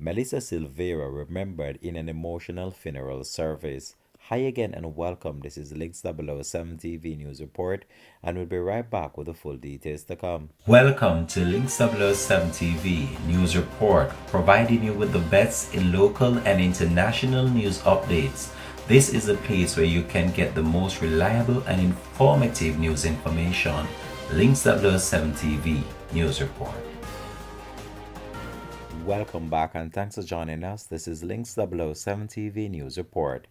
Melissa Silvera remembered in an emotional funeral service. Hi again and welcome. This is Links 007 TV News Report, and we'll be right back with the full details to come. Welcome to Links 007 TV News Report, providing you with the best in local and international news updates. This is a place where you can get the most reliable and informative news information. Links 007 TV News Report. Welcome back and thanks for joining us. This is Links 007 TV News Report.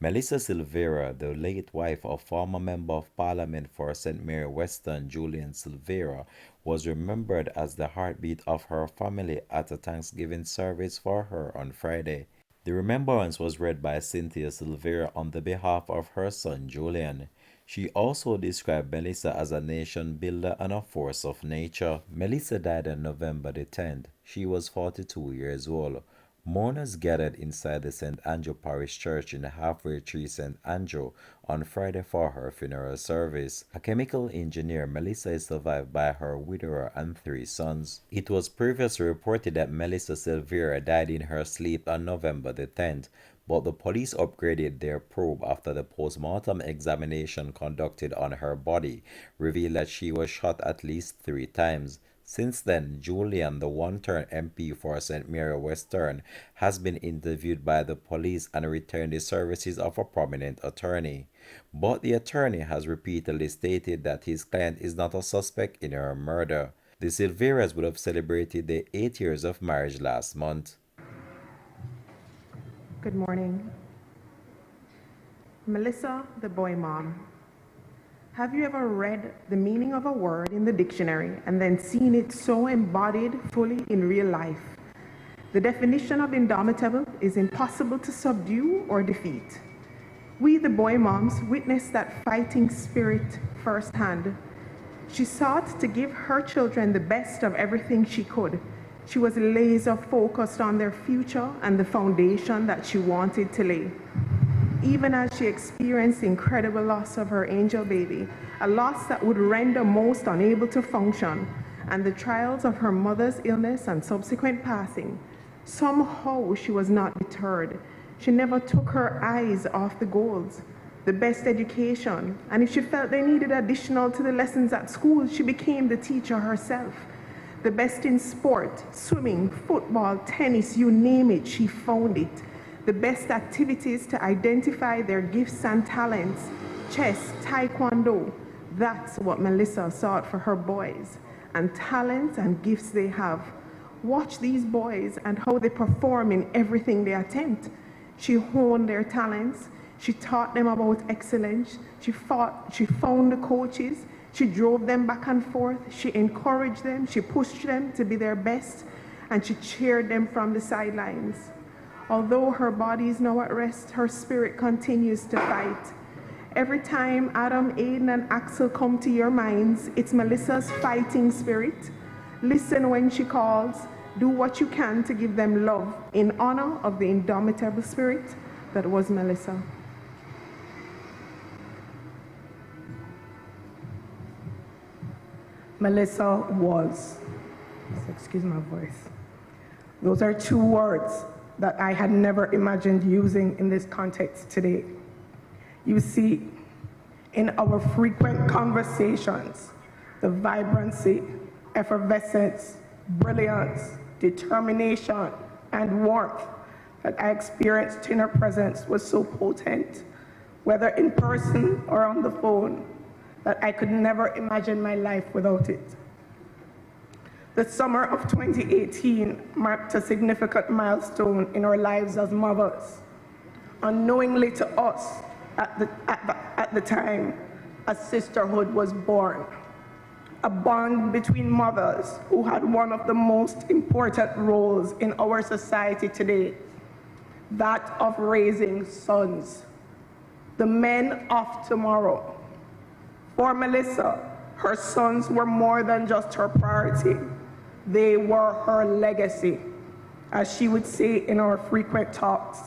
Melissa Silvera, the late wife of former Member of Parliament for St. Mary Weston, Julian Silvera, was remembered as the heartbeat of her family at a Thanksgiving service for her on Friday. The remembrance was read by Cynthia Silvera on the behalf of her son Julian. She also described Melissa as a nation builder and a force of nature. Melissa died on November the 10th. She was 42 years old. Mourners gathered inside the St. Andrew Parish Church in the halfway tree St. Andrew on Friday for her funeral service. A chemical engineer, Melissa is survived by her widower and 3 sons. It was previously reported that Melissa Silvera died in her sleep on November the 10th, but the police upgraded their probe after the post-mortem examination conducted on her body revealed that she was shot at least 3 times. Since then, Julian, the one-term MP for St. Mary Western, has been interviewed by the police and returned the services of a prominent attorney. But the attorney has repeatedly stated that his client is not a suspect in her murder. The Silveras would have celebrated their 8 years of marriage last month. Good morning. Melissa, the boy mom. Have you ever read the meaning of a word in the dictionary and then seen it so embodied fully in real life? The definition of indomitable is impossible to subdue or defeat. We, the boy moms, witnessed that fighting spirit firsthand. She sought to give her children the best of everything she could. She was laser focused on their future and the foundation that she wanted to lay. Even as she experienced the incredible loss of her angel baby, a loss that would render most unable to function, and the trials of her mother's illness and subsequent passing, somehow she was not deterred. She never took her eyes off the goals, the best education, and if she felt they needed additional to the lessons at school, she became the teacher herself. The best in sport, swimming, football, tennis, you name it, she found it. The best activities to identify their gifts and talents, chess, taekwondo, that's what Melissa sought for her boys, and talents and gifts they have. Watch these boys and how they perform in everything they attempt. She honed their talents, she taught them about excellence, she found the coaches, she drove them back and forth, she encouraged them, she pushed them to be their best, and she cheered them from the sidelines. Although her body is now at rest, her spirit continues to fight. Every time Adam, Aiden, and Axel come to your minds, it's Melissa's fighting spirit. Listen when she calls. Do what you can to give them love in honor of the indomitable spirit that was Melissa. Melissa was. Excuse my voice. Those are 2 words that I had never imagined using in this context today. You see, in our frequent conversations, the vibrancy, effervescence, brilliance, determination, and warmth that I experienced in her presence was so potent, whether in person or on the phone, that I could never imagine my life without it. The summer of 2018 marked a significant milestone in our lives as mothers. Unknowingly to us, at the time, a sisterhood was born, a bond between mothers who had one of the most important roles in our society today, that of raising sons, the men of tomorrow. For Melissa, her sons were more than just her priority. They were her legacy. As she would say in our frequent talks,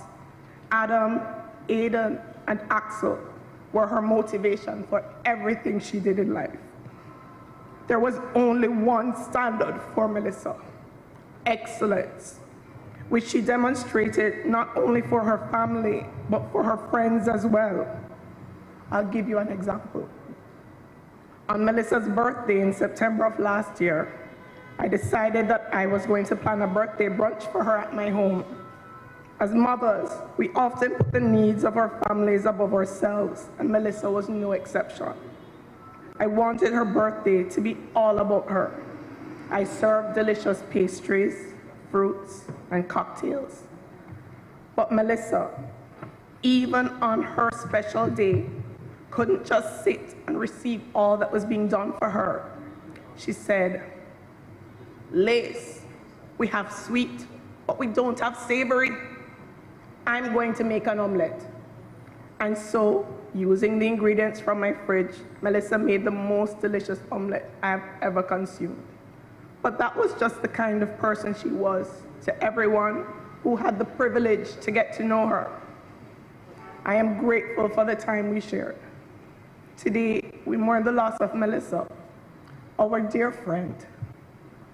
Adam, Aiden, and Axel were her motivation for everything she did in life. There was only one standard for Melissa: excellence. which she demonstrated not only for her family, but for her friends as well. I'll give you an example. On Melissa's birthday in September of last year, I decided that I was going to plan a birthday brunch for her at my home. As mothers, we often put the needs of our families above ourselves, and Melissa was no exception. I wanted her birthday to be all about her. I served delicious pastries, fruits, and cocktails. But Melissa, even on her special day, couldn't just sit and receive all that was being done for her. She said, "Lace, we have sweet, but we don't have savory. I'm going to make an omelette." And so, using the ingredients from my fridge, Melissa made the most delicious omelette I've ever consumed. But that was just the kind of person she was to everyone who had the privilege to get to know her. I am grateful for the time we shared. Today, we mourn the loss of Melissa, our dear friend,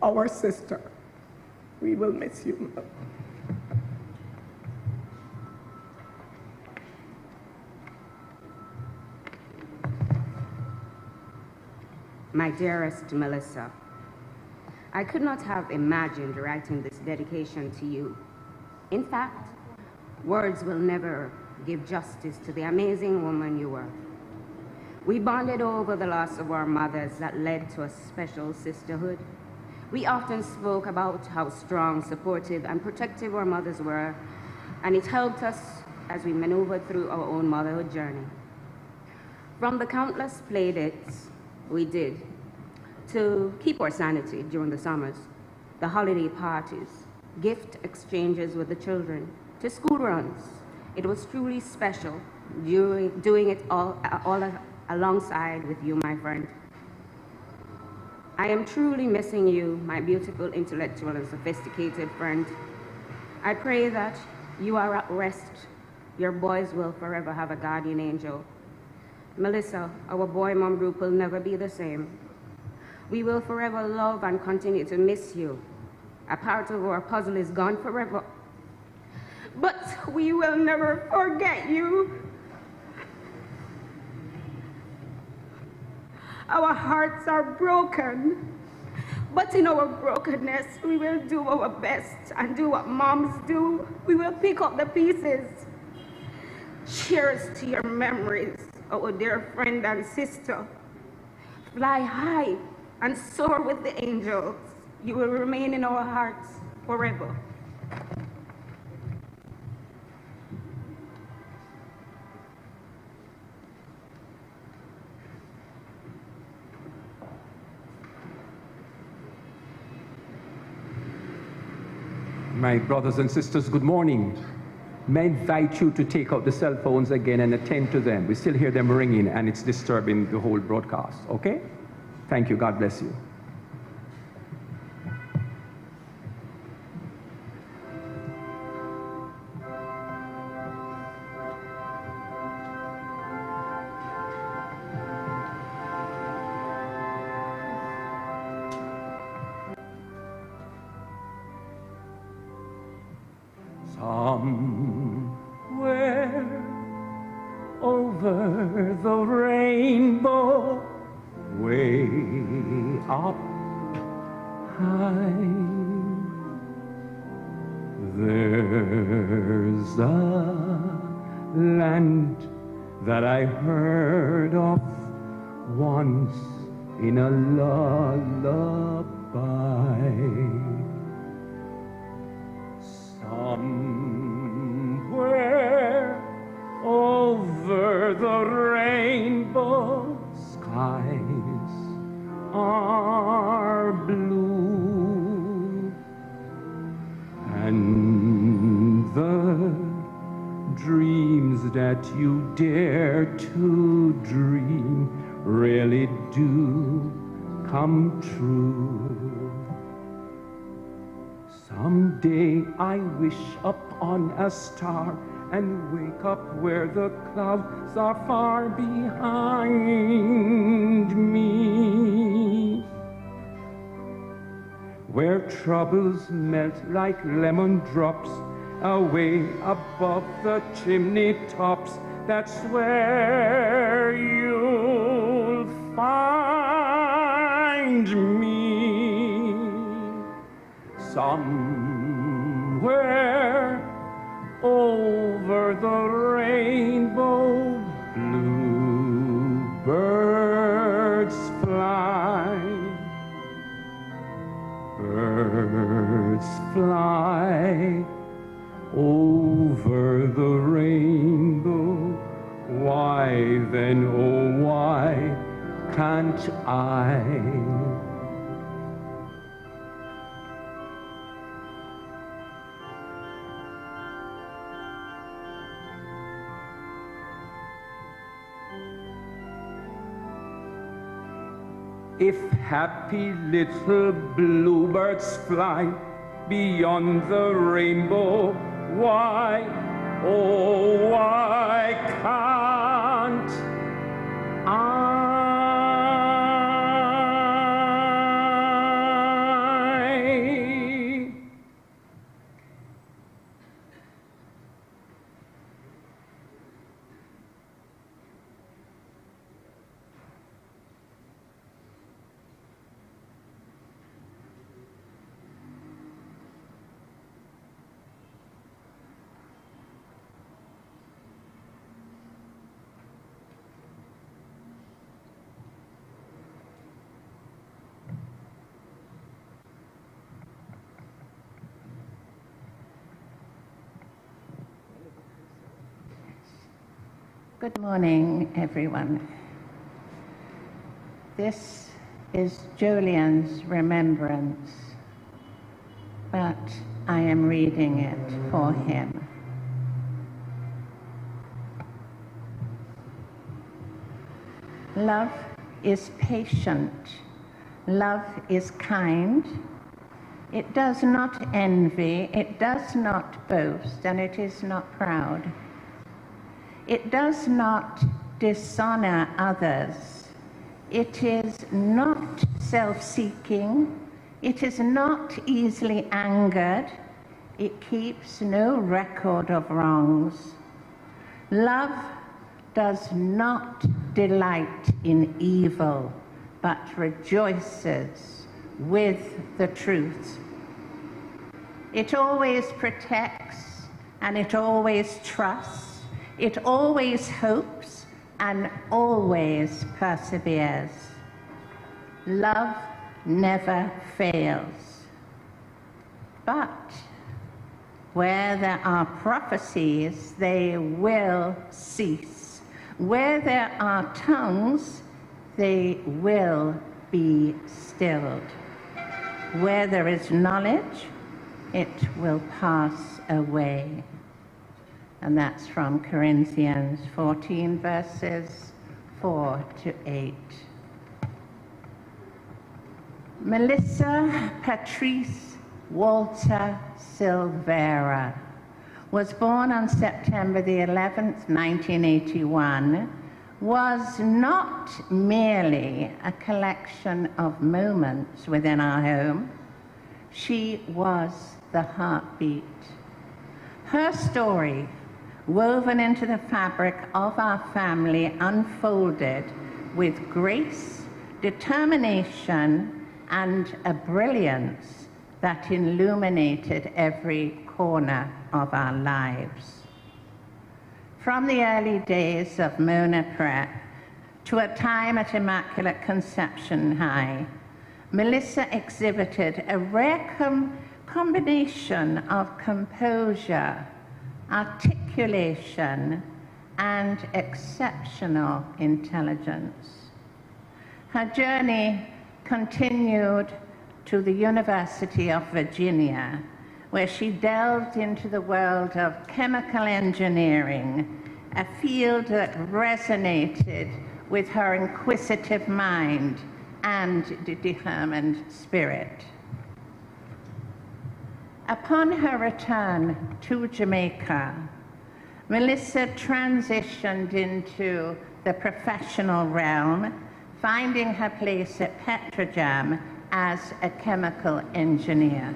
our sister. We will miss you. My dearest Melissa, I could not have imagined writing this dedication to you. In fact, words will never give justice to the amazing woman you were. We bonded over the loss of our mothers that led to a special sisterhood. We often spoke about how strong, supportive, and protective our mothers were, and it helped us as we maneuvered through our own motherhood journey. From the countless play dates we did to keep our sanity during the summers, the holiday parties, gift exchanges with the children, to school runs, it was truly special doing it all alongside with you, my friend. I am truly missing you, my beautiful, intellectual, and sophisticated friend. I pray that you are at rest. Your boys will forever have a guardian angel. Melissa, our boy mom group will never be the same. We will forever love and continue to miss you. A part of our puzzle is gone forever. But we will never forget you. Our hearts are broken, but in our brokenness, we will do our best and do what moms do. We will pick up the pieces. Cheers to your memories, our dear friend and sister. Fly high and soar with the angels. You will remain in our hearts forever. My brothers and sisters, good morning. May I invite you to take out the cell phones again and attend to them. We still hear them ringing and it's disturbing the whole broadcast, okay? Thank you, God bless you. Somewhere over the rainbow, way up high, there's a land that I heard of once in a lullaby. Somewhere over the rainbow, skies are blue, and the dreams that you dare to dream really do come true. Someday I wish upon a star and wake up where the clouds are far behind me, where troubles melt like lemon drops away above the chimney tops. That's where you'll find me. Somewhere over the rainbow, bluebirds fly. Birds fly over the rainbow. Why then, oh why can't I? If happy little bluebirds fly beyond the rainbow, why, oh why can't I? Good morning, everyone. This is Julian's remembrance, but I am reading it for him. Love is patient. Love is kind. It does not envy. It does not boast, and it is not proud. It does not dishonor others. It is not self-seeking. It is not easily angered. It keeps no record of wrongs. Love does not delight in evil, but rejoices with the truth. It always protects, and it always trusts. It always hopes and always perseveres. Love never fails. But where there are prophecies, they will cease. Where there are tongues, they will be stilled. Where there is knowledge, it will pass away. And that's from Corinthians 14, verses 4 to 8. Melissa Patrice Walter Silvera was born on September the 11th, 1981, was not merely a collection of moments within our home. She was the heartbeat. Her story, woven into the fabric of our family, unfolded with grace, determination, and a brilliance that illuminated every corner of our lives. From the early days of Mona Prep to a time at Immaculate Conception High, Melissa exhibited a rare combination of composure, articulation, and exceptional intelligence. Her journey continued to the University of Virginia, where she delved into the world of chemical engineering, a field that resonated with her inquisitive mind and determined spirit. Upon her return to Jamaica, Melissa transitioned into the professional realm, finding her place at Petrojam as a chemical engineer.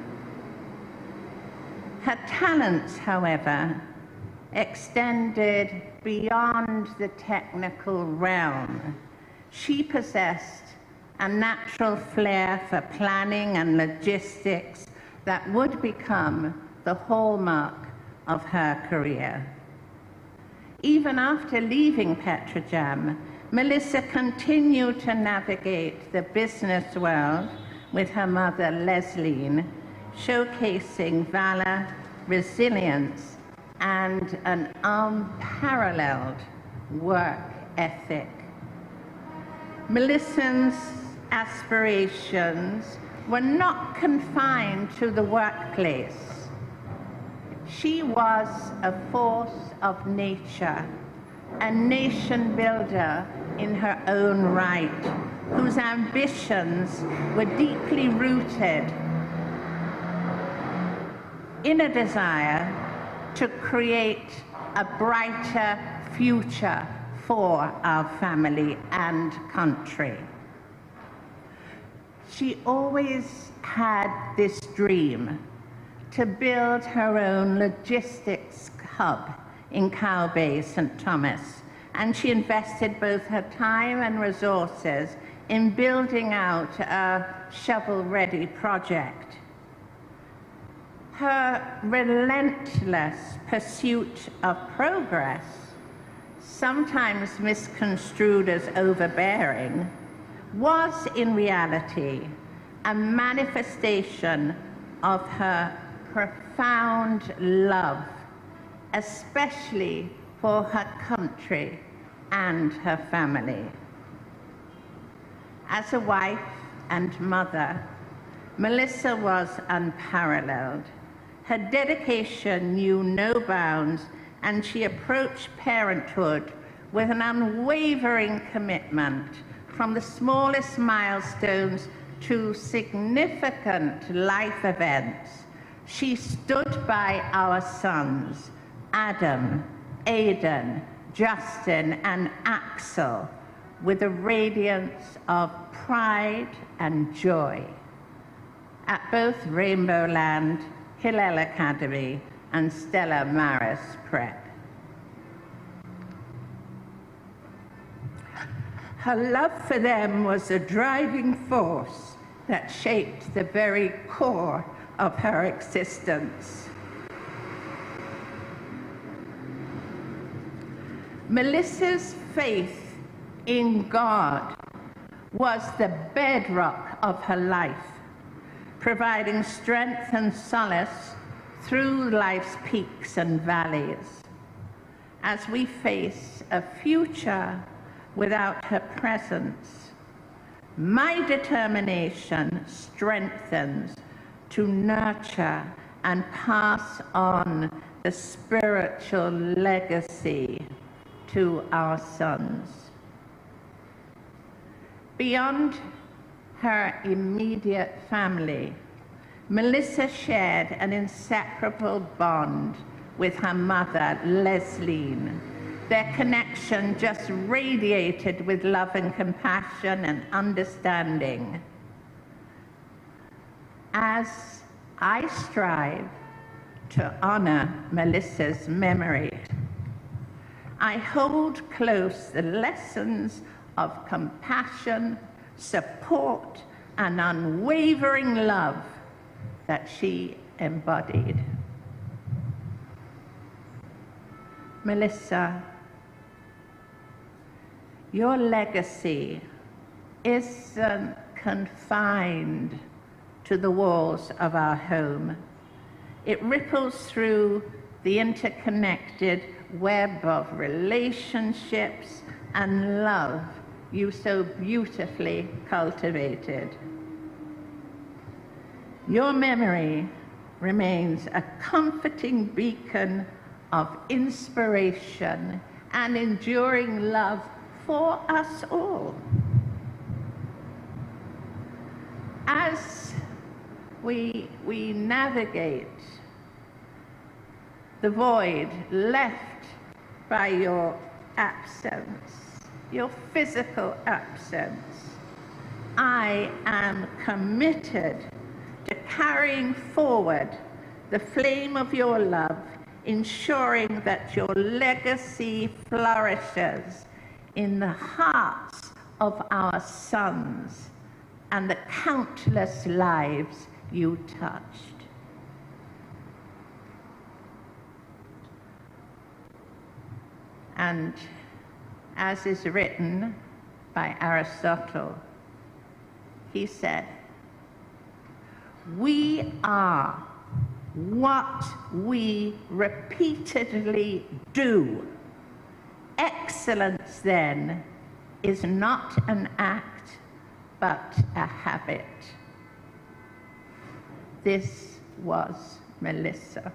Her talents, however, extended beyond the technical realm. She possessed a natural flair for planning and logistics that would become the hallmark of her career. Even after leaving Petrojam, Melissa continued to navigate the business world with her mother, Leslie, showcasing valor, resilience, and an unparalleled work ethic. Melissa's aspirations were not confined to the workplace. She was a force of nature, a nation builder in her own right, whose ambitions were deeply rooted in a desire to create a brighter future for our family and country. She always had this dream to build her own logistics hub in Cow Bay, St. Thomas, and she invested both her time and resources in building out a shovel-ready project. Her relentless pursuit of progress, sometimes misconstrued as overbearing, was in reality a manifestation of her profound love, especially for her country and her family. As a wife and mother, Melissa was unparalleled. Her dedication knew no bounds, and she approached parenthood with an unwavering commitment, from the smallest milestones to significant life events. She stood by our sons, Adam, Aidan, Justin, and Axel, with a radiance of pride and joy. At both Rainbow Land, Hillel Academy, and Stella Maris Prep. Her love for them was a driving force that shaped the very core of her existence. Melissa's faith in God was the bedrock of her life, providing strength and solace through life's peaks and valleys. As we face a future without her presence, my determination strengthens to nurture and pass on the spiritual legacy to our sons. Beyond her immediate family, Melissa shared an inseparable bond with her mother, Leslie. Their connection just radiated with love and compassion and understanding. As I strive to honor Melissa's memory, I hold close the lessons of compassion, support, and unwavering love that she embodied. Melissa, your legacy isn't confined to the walls of our home. It ripples through the interconnected web of relationships and love you so beautifully cultivated. Your memory remains a comforting beacon of inspiration and enduring love for us all. As we navigate the void left by your absence, your physical absence, I am committed to carrying forward the flame of your love, ensuring that your legacy flourishes in the hearts of our sons and the countless lives you touched. And as is written by Aristotle, he said, "We are what we repeatedly do. Excellence, then, is not an act, but a habit." This was Melissa.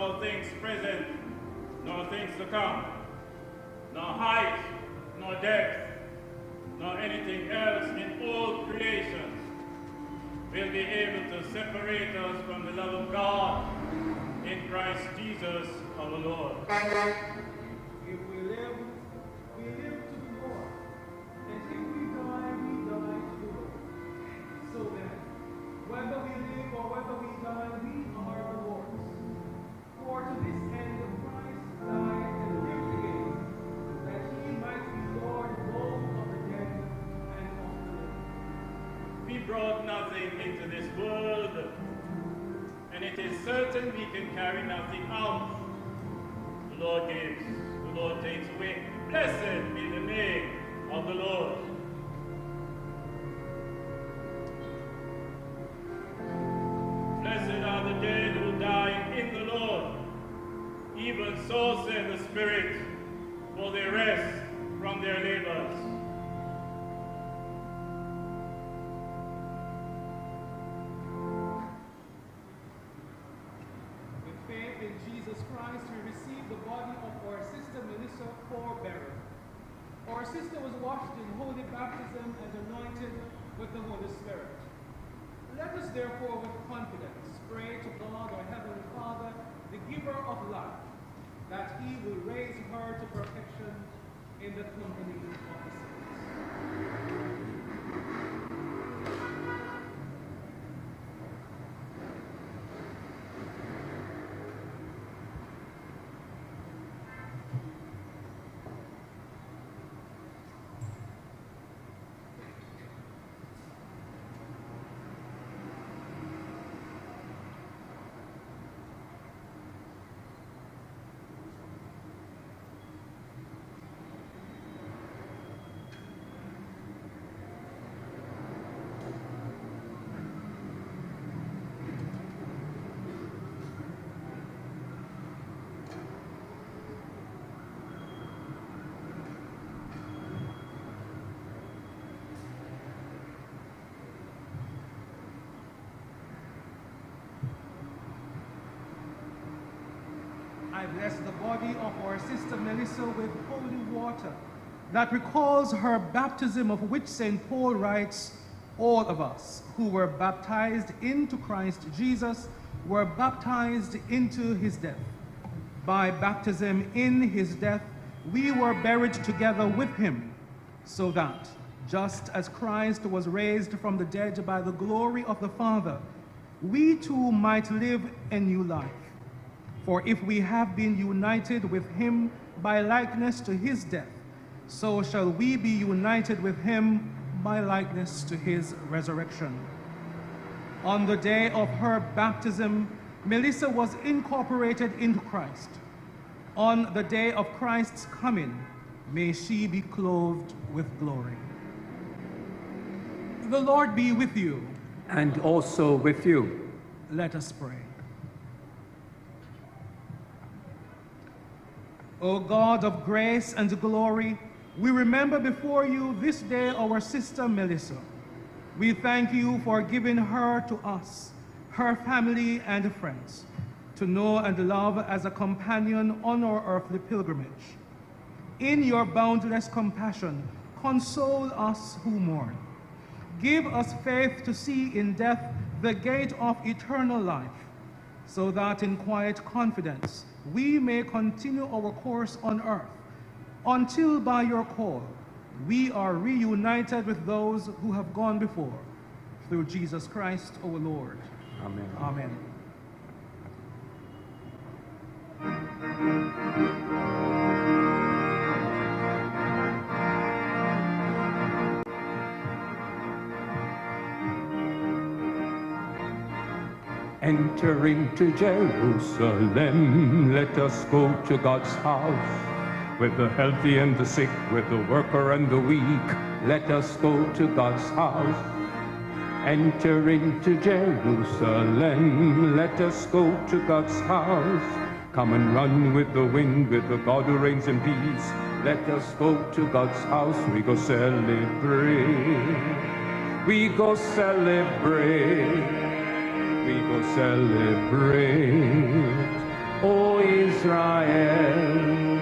nor things present, nor things to come, nor height, nor depth, nor anything else in all creation will be able to separate us from the love of God in Christ Jesus our Lord. If we live to the Lord. And if we die to the Lord. So then, whether we live or whether we die, we are the Lord's. For to this end Christ died and lived again, that he might be Lord both of the dead and of the living. We brought nothing into this world, and it is certain we can carry nothing out. The Lord gives, the Lord takes away. Blessed be the name of the Lord. Blessed are the dead who die in the Lord. Even so said the Spirit, for they rest from their labors. With faith in Jesus Christ, we receive the body of our sister Melissa for burial. Our sister was washed in holy baptism and anointed with the Holy Spirit. Let us therefore with confidence pray to God our Heavenly Father, the giver of life, that he will raise her to perfection in the company of the saints. I bless the body of our sister Melissa with holy water that recalls her baptism, of which St. Paul writes, all of us who were baptized into Christ Jesus were baptized into his death. By baptism in his death, we were buried together with him, so that, just as Christ was raised from the dead by the glory of the Father, we too might live a new life. For if we have been united with him by likeness to his death, so shall we be united with him by likeness to his resurrection. On the day of her baptism, Melissa was incorporated into Christ. On the day of Christ's coming, may she be clothed with glory. The Lord be with you. And also with you. Let us pray. O God of grace and glory, we remember before you this day our sister Melissa. We thank you for giving her to us, her family and friends, to know and love as a companion on our earthly pilgrimage. In your boundless compassion, console us who mourn. Give us faith to see in death the gate of eternal life, so that in quiet confidence we may continue our course on earth, until by your call we are reunited with those who have gone before, through Jesus Christ our Lord. Amen. Amen. Enter into Jerusalem, let us go to God's house. With the healthy and the sick, with the worker and the weak, let us go to God's house. Enter into Jerusalem, let us go to God's house. Come and run with the wind, with the God who reigns in peace. Let us go to God's house, we go celebrate. We go celebrate. We go celebrate. Oh, Israel.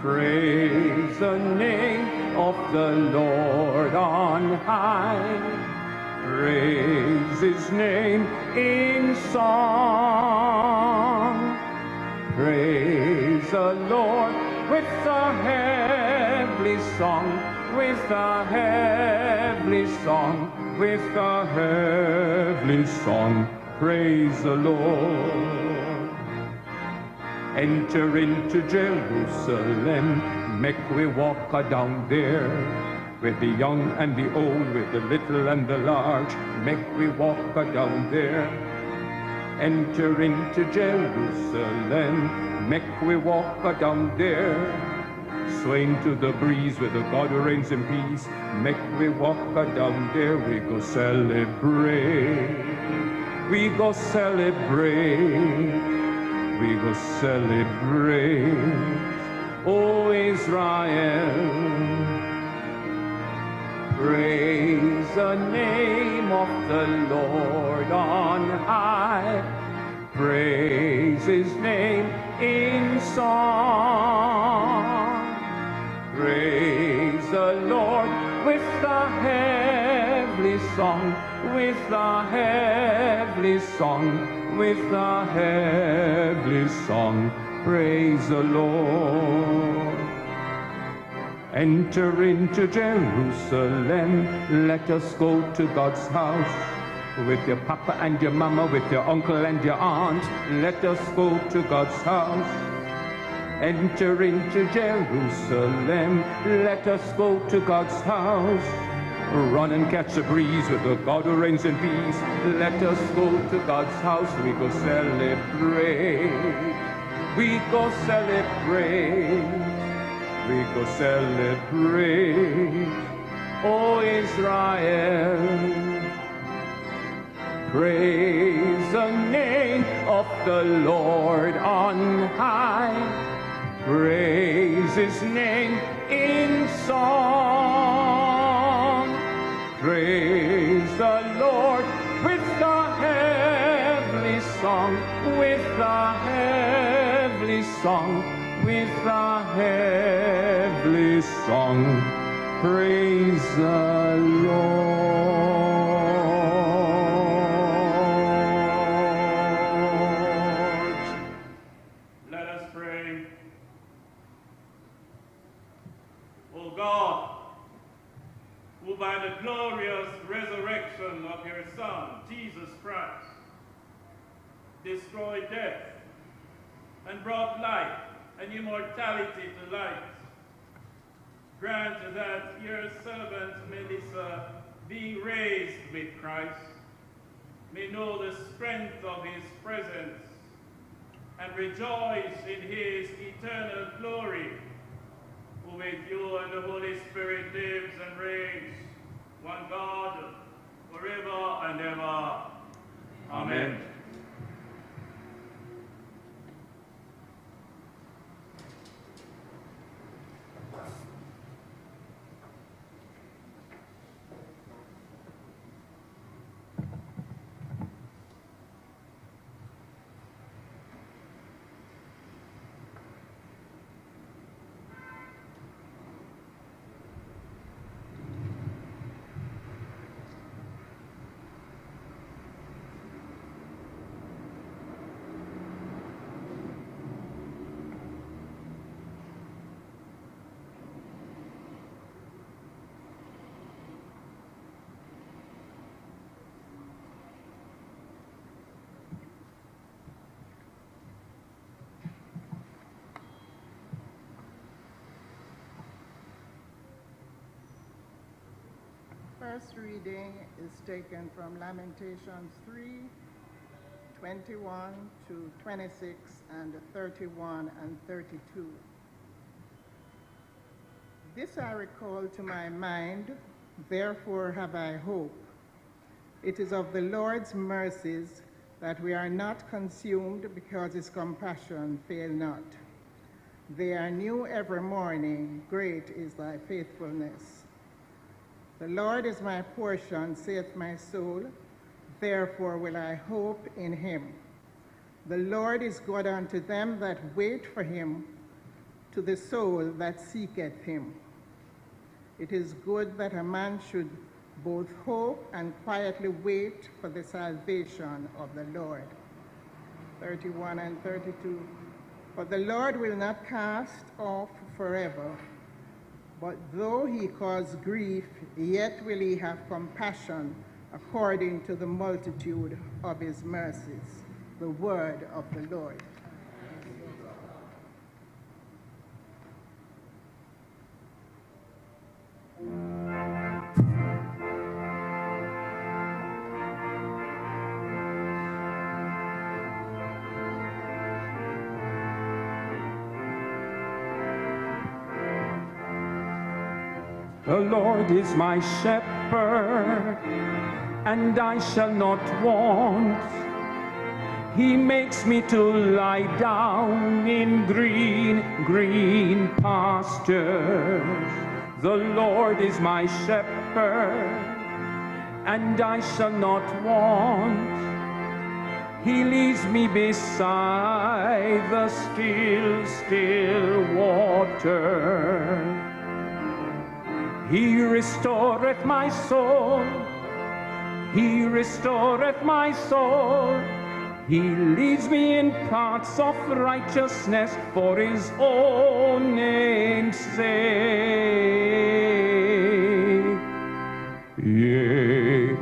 Praise the name of the Lord on high. Praise his name in song. Praise the Lord with a heavenly song, with a heavenly song, with a heavenly song. Praise the Lord. Enter into Jerusalem, make we walk down there, with the young and the old, with the little and the large, make we walk down there. Enter into Jerusalem, make we walk down there, swaying to the breeze with the God who reigns in peace, make we walk down there. We go celebrate, we go celebrate, we go celebrate, O Israel. Praise the name of the Lord on high. Praise his name in song. Praise the Lord with the heavenly song, with the heavenly song, with the heavenly song. Praise the Lord. Enter into Jerusalem, let us go to God's house. With your papa and your mama, with your uncle and your aunt, let us go to God's house. Enter into Jerusalem, let us go to God's house. Run and catch a breeze with the God who reigns in peace. Let us go to God's house, we go celebrate. We go celebrate. We go celebrate, O Israel. Praise the name of the Lord on high. Praise his name in song. Praise the Lord with the heavenly song, with the heavenly song, with a heavenly song. Praise the Lord. Let us pray. O God, who by the glorious resurrection of your Son, Jesus Christ, destroyed death and brought life and immortality to light, grant that your servant Melissa, being raised with Christ, may know the strength of his presence and rejoice in his eternal glory, who with you and the Holy Spirit lives and reigns, one God, forever and ever. Amen. First reading is taken from Lamentations 3:21 to 26 and 31 and 32. This I recall to my mind, therefore have I hope. It is of the Lord's mercies that we are not consumed, because his compassion fail not. They are new every morning, great is thy faithfulness. The Lord is my portion, saith my soul, therefore will I hope in him. The Lord is good unto them that wait for him, to the soul that seeketh him. It is good that a man should both hope and quietly wait for the salvation of the Lord. 31 and 32. For the Lord will not cast off forever, but though he cause grief, yet will he have compassion according to the multitude of his mercies. The word of the Lord. The Lord is my shepherd, and I shall not want. He makes me to lie down in green pastures. The Lord is my shepherd, and I shall not want. He leads me beside the still water. He restoreth my soul. He restoreth my soul. He leads me in paths of righteousness for his own name's sake. Yea,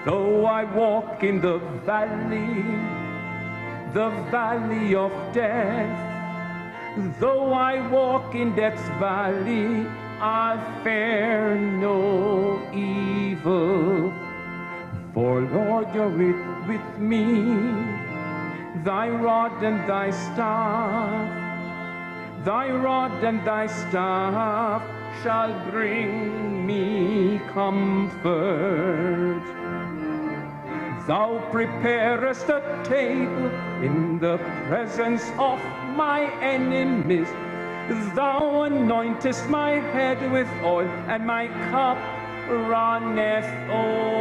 though I walk in the valley of death, though I walk in death's valley, I'll fear no evil. For Lord, you're with me. Thy rod and thy staff shall bring me comfort. Thou preparest a table in the presence of my enemies. Thou anointest my head with oil, and my cup runneth over.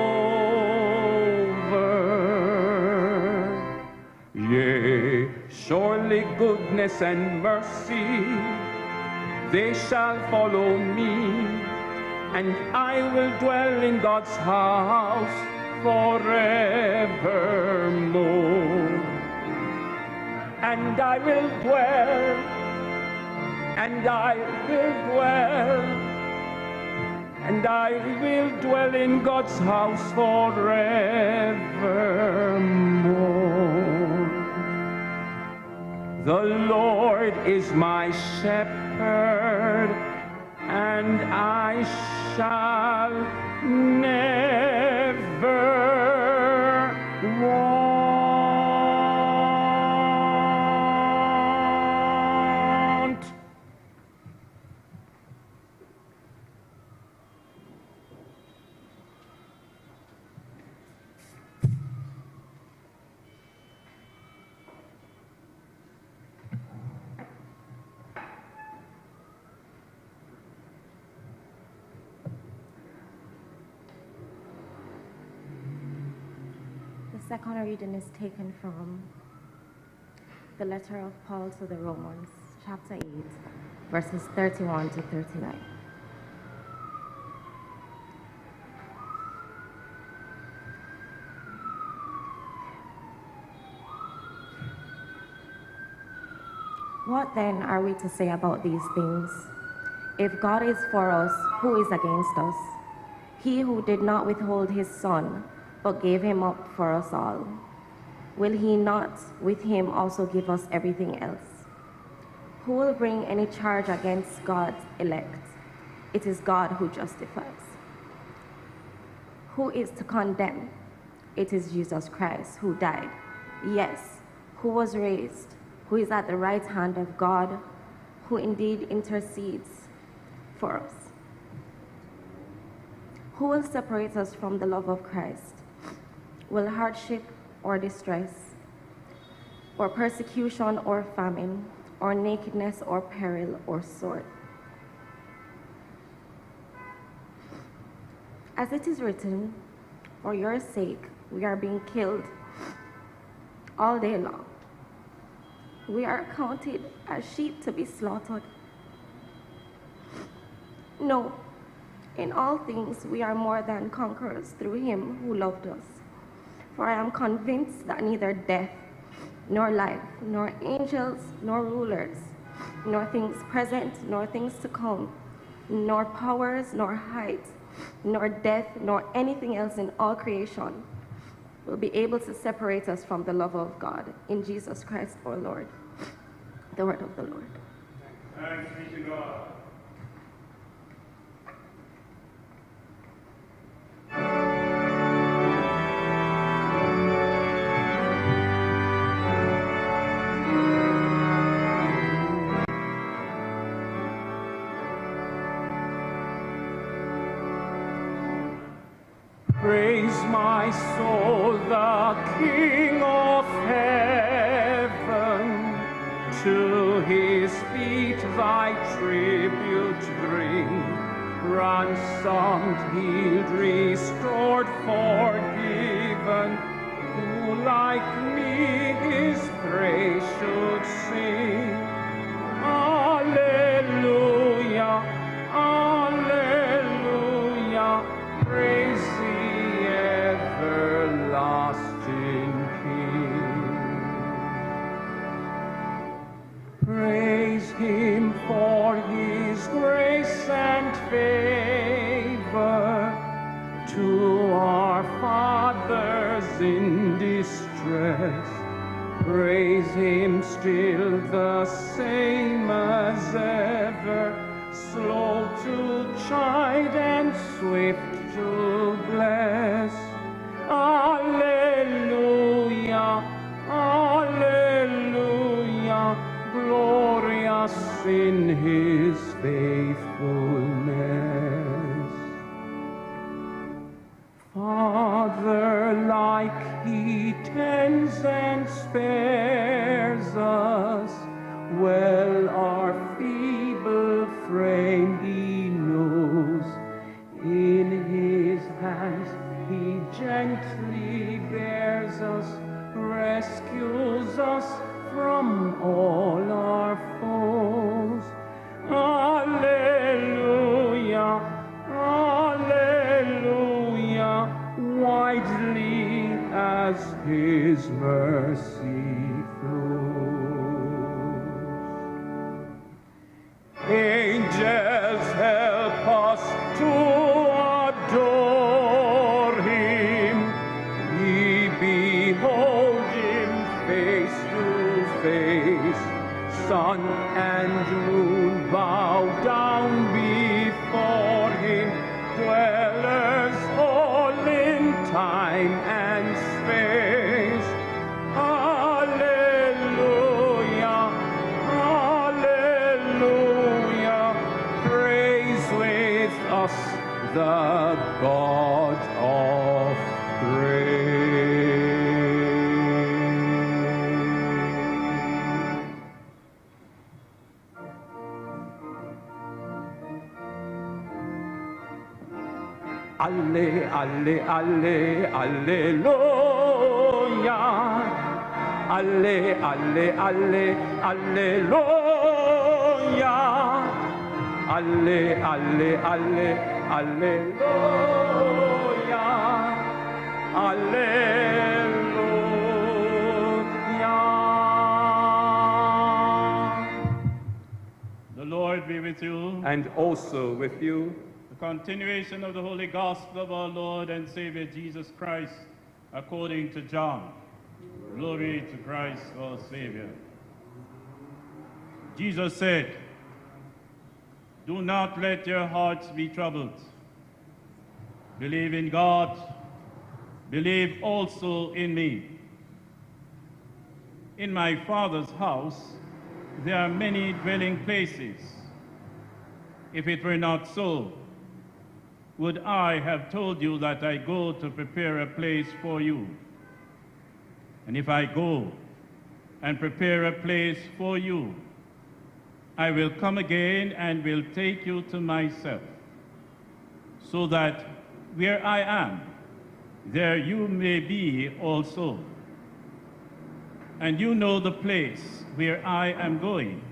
Yea, surely goodness and mercy, they shall follow me, and I will dwell in God's house forevermore. And I will dwell in God's house forevermore. The Lord is my shepherd, and I shall never want. The second reading is taken from the letter of Paul to the Romans, chapter 8, verses 31 to 39. What then are we to say about these things? If God is for us, who is against us? He who did not withhold his Son, but gave him up for us all, will he not with him also give us everything else? Who will bring any charge against God's elect? It is God who justifies. Who is to condemn? It is Jesus Christ who died, yes, who was raised, who is at the right hand of God, who indeed intercedes for us. Who will separate us from the love of Christ? Will hardship or distress, or persecution or famine, or nakedness or peril or sword? As it is written, for your sake we are being killed all day long. we are counted as sheep to be slaughtered. No, in all things we are more than conquerors through him who loved us. For I am convinced that neither death, nor life, nor angels, nor rulers, nor things present, nor things to come, nor powers, nor height, nor death, nor anything else in all creation will be able to separate us from the love of God in Jesus Christ our Lord. The word of the Lord. Thanks be to God. Praise my soul, the King of heaven. To his feet thy tribute bring. Ransomed, healed, restored, forgiven. Who like me his praise should sing. Alleluia, alleluia. Praise the everlasting King. Praise him for his grace and favor to our fathers in distress. Praise him still the same as ever, slow to chide and swift to bless. Alleluia, alleluia, glorious in his faithfulness. Father-like he tends and spares us, well our feeble frame he knows. In his hands he gently bears us, rescues us from all our foes. Alleluia, alleluia, widely as his mercy flows. Angels help us to adore him. We behold him face to face. Sun and moon bow down before him. Dwellers all in time and space. Alleluia, alleluia. Praise with us the God of grace. Alle, alle, alle, alleluia. Alle, alle, alle, alleluia. Alle, alle, alle, alleluia. Alleluia. The Lord be with you. And also with you. The continuation of the Holy Gospel of our Lord and Savior Jesus Christ according to John. Glory to Christ our Savior. Jesus said, "Do not let your hearts be troubled. Believe in God, believe also in me. In my Father's house there are many dwelling places. If it were not so, would I have told you that I go to prepare a place for you? And if I go and prepare a place for you, I will come again and will take you to myself, so that where I am, there you may be also. and you know the place where I am going.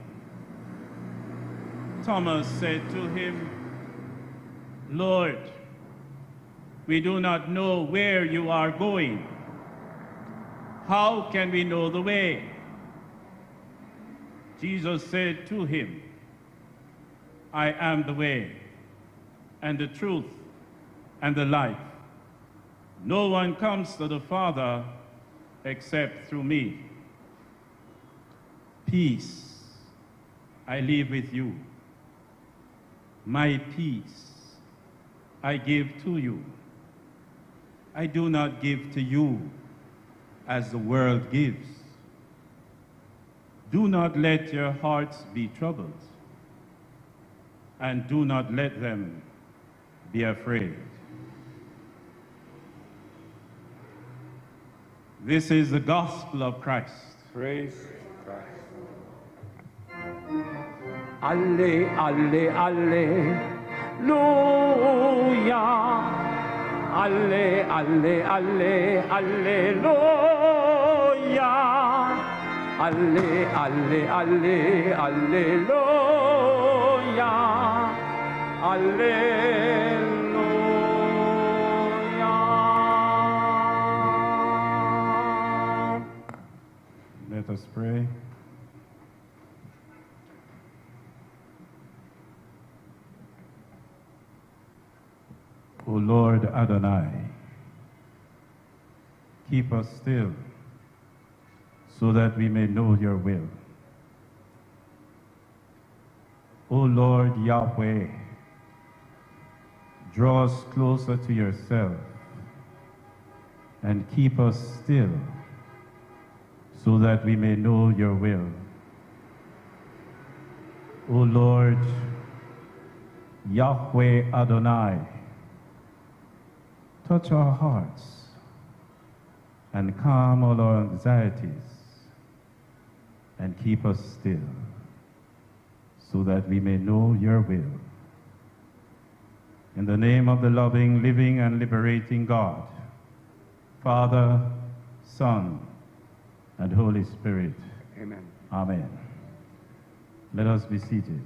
Thomas said to him, Lord, we do not know where you are going. How can we know the way? Jesus said to him, I am the way, and the truth, and the life. No one comes to the Father except through me. Peace I leave with you. My peace I give to you. I do not give to you as the world gives. Do not let your hearts be troubled, and do not let them be afraid. This is the gospel of Christ. Praise Christ. Alle, alle, alleluia. Alle, alle, alle, alleluia. Alle, alle, alle, alleluia. Alleluia. Let us pray. O Lord Adonai, keep us still so that we may know your will. O Lord Yahweh, draw us closer to yourself and keep us still so that we may know your will. O Lord Yahweh Adonai, touch our hearts and calm all our anxieties and keep us still so that we may know your will. In the name of the loving, living, and liberating God, Father, Son, and Holy Spirit. Amen. Amen. Let us be seated.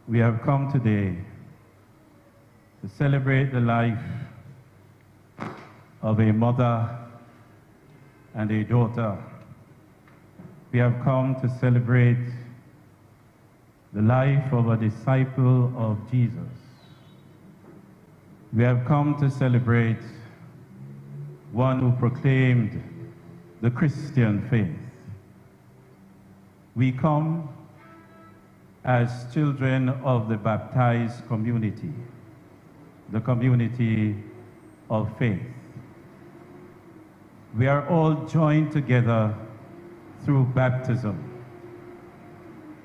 We have come today to celebrate the life of a mother and a daughter. We have come to celebrate the life of a disciple of Jesus. We have come to celebrate one who proclaimed the Christian faith. We come as children of the baptized community, the community of faith. We are all joined together through baptism.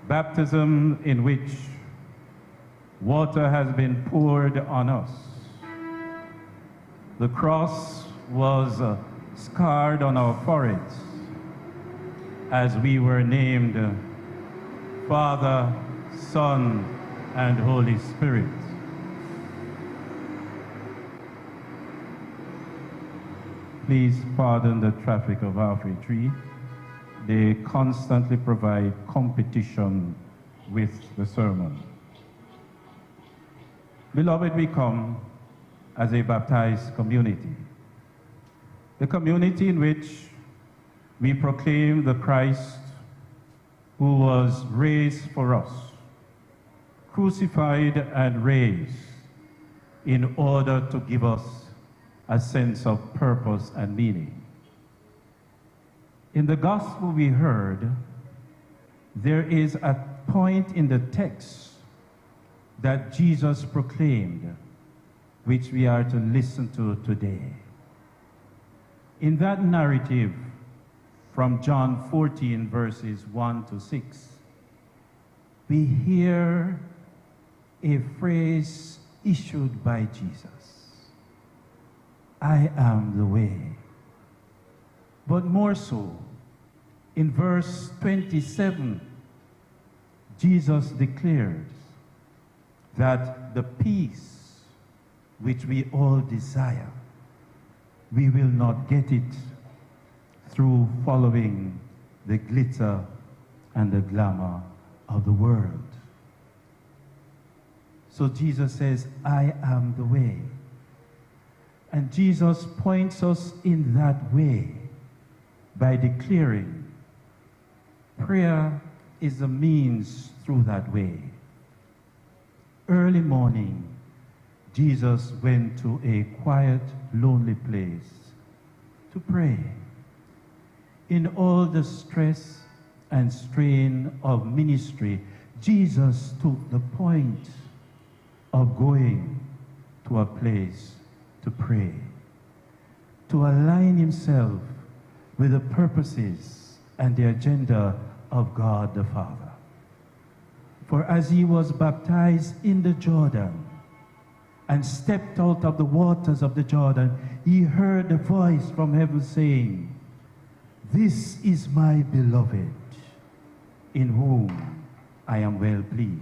Baptism in which water has been poured on us. The cross was scarred on our foreheads as we were named Father, Son, and Holy Spirit. Please pardon the traffic of Halfway Tree. They constantly provide competition with the sermon. Beloved, we come as a baptized community. The community in which we proclaim the Christ who was raised for us, crucified and raised in order to give us a sense of purpose and meaning. In the gospel we heard, there is a point in the text that Jesus proclaimed, which we are to listen to today. In that narrative from John 14, verses 1 to 6, we hear a phrase issued by Jesus. I am the way. But more so, in verse 27, Jesus declares that the peace which we all desire, we will not get it through following the glitter and the glamour of the world. So Jesus says, I am the way. And Jesus points us in that way by declaring prayer is the means through that way. Early morning, Jesus went to a quiet, lonely place to pray. In all the stress and strain of ministry, Jesus took the point of going to a place to pray, to align himself with the purposes and the agenda of God the Father. For as he was baptized in the Jordan and stepped out of the waters of the Jordan, he heard a voice from heaven saying, "This is my beloved, in whom I am well pleased."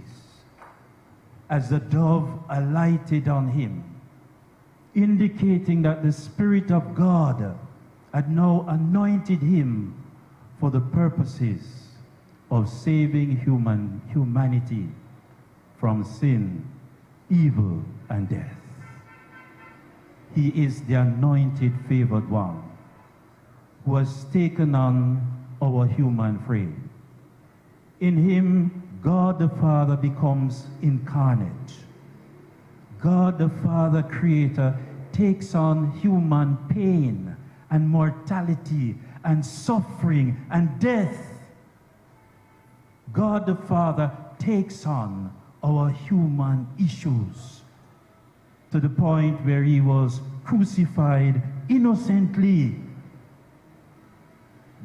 As the dove alighted on him, indicating that the Spirit of God had now anointed him for the purposes of saving humanity from sin, evil, and death. He is the anointed, favored one who has taken on our human frame. In him, God the Father becomes incarnate. God the Father, Creator, takes on human pain and mortality and suffering and death. God the Father takes on our human issues to the point where he was crucified innocently.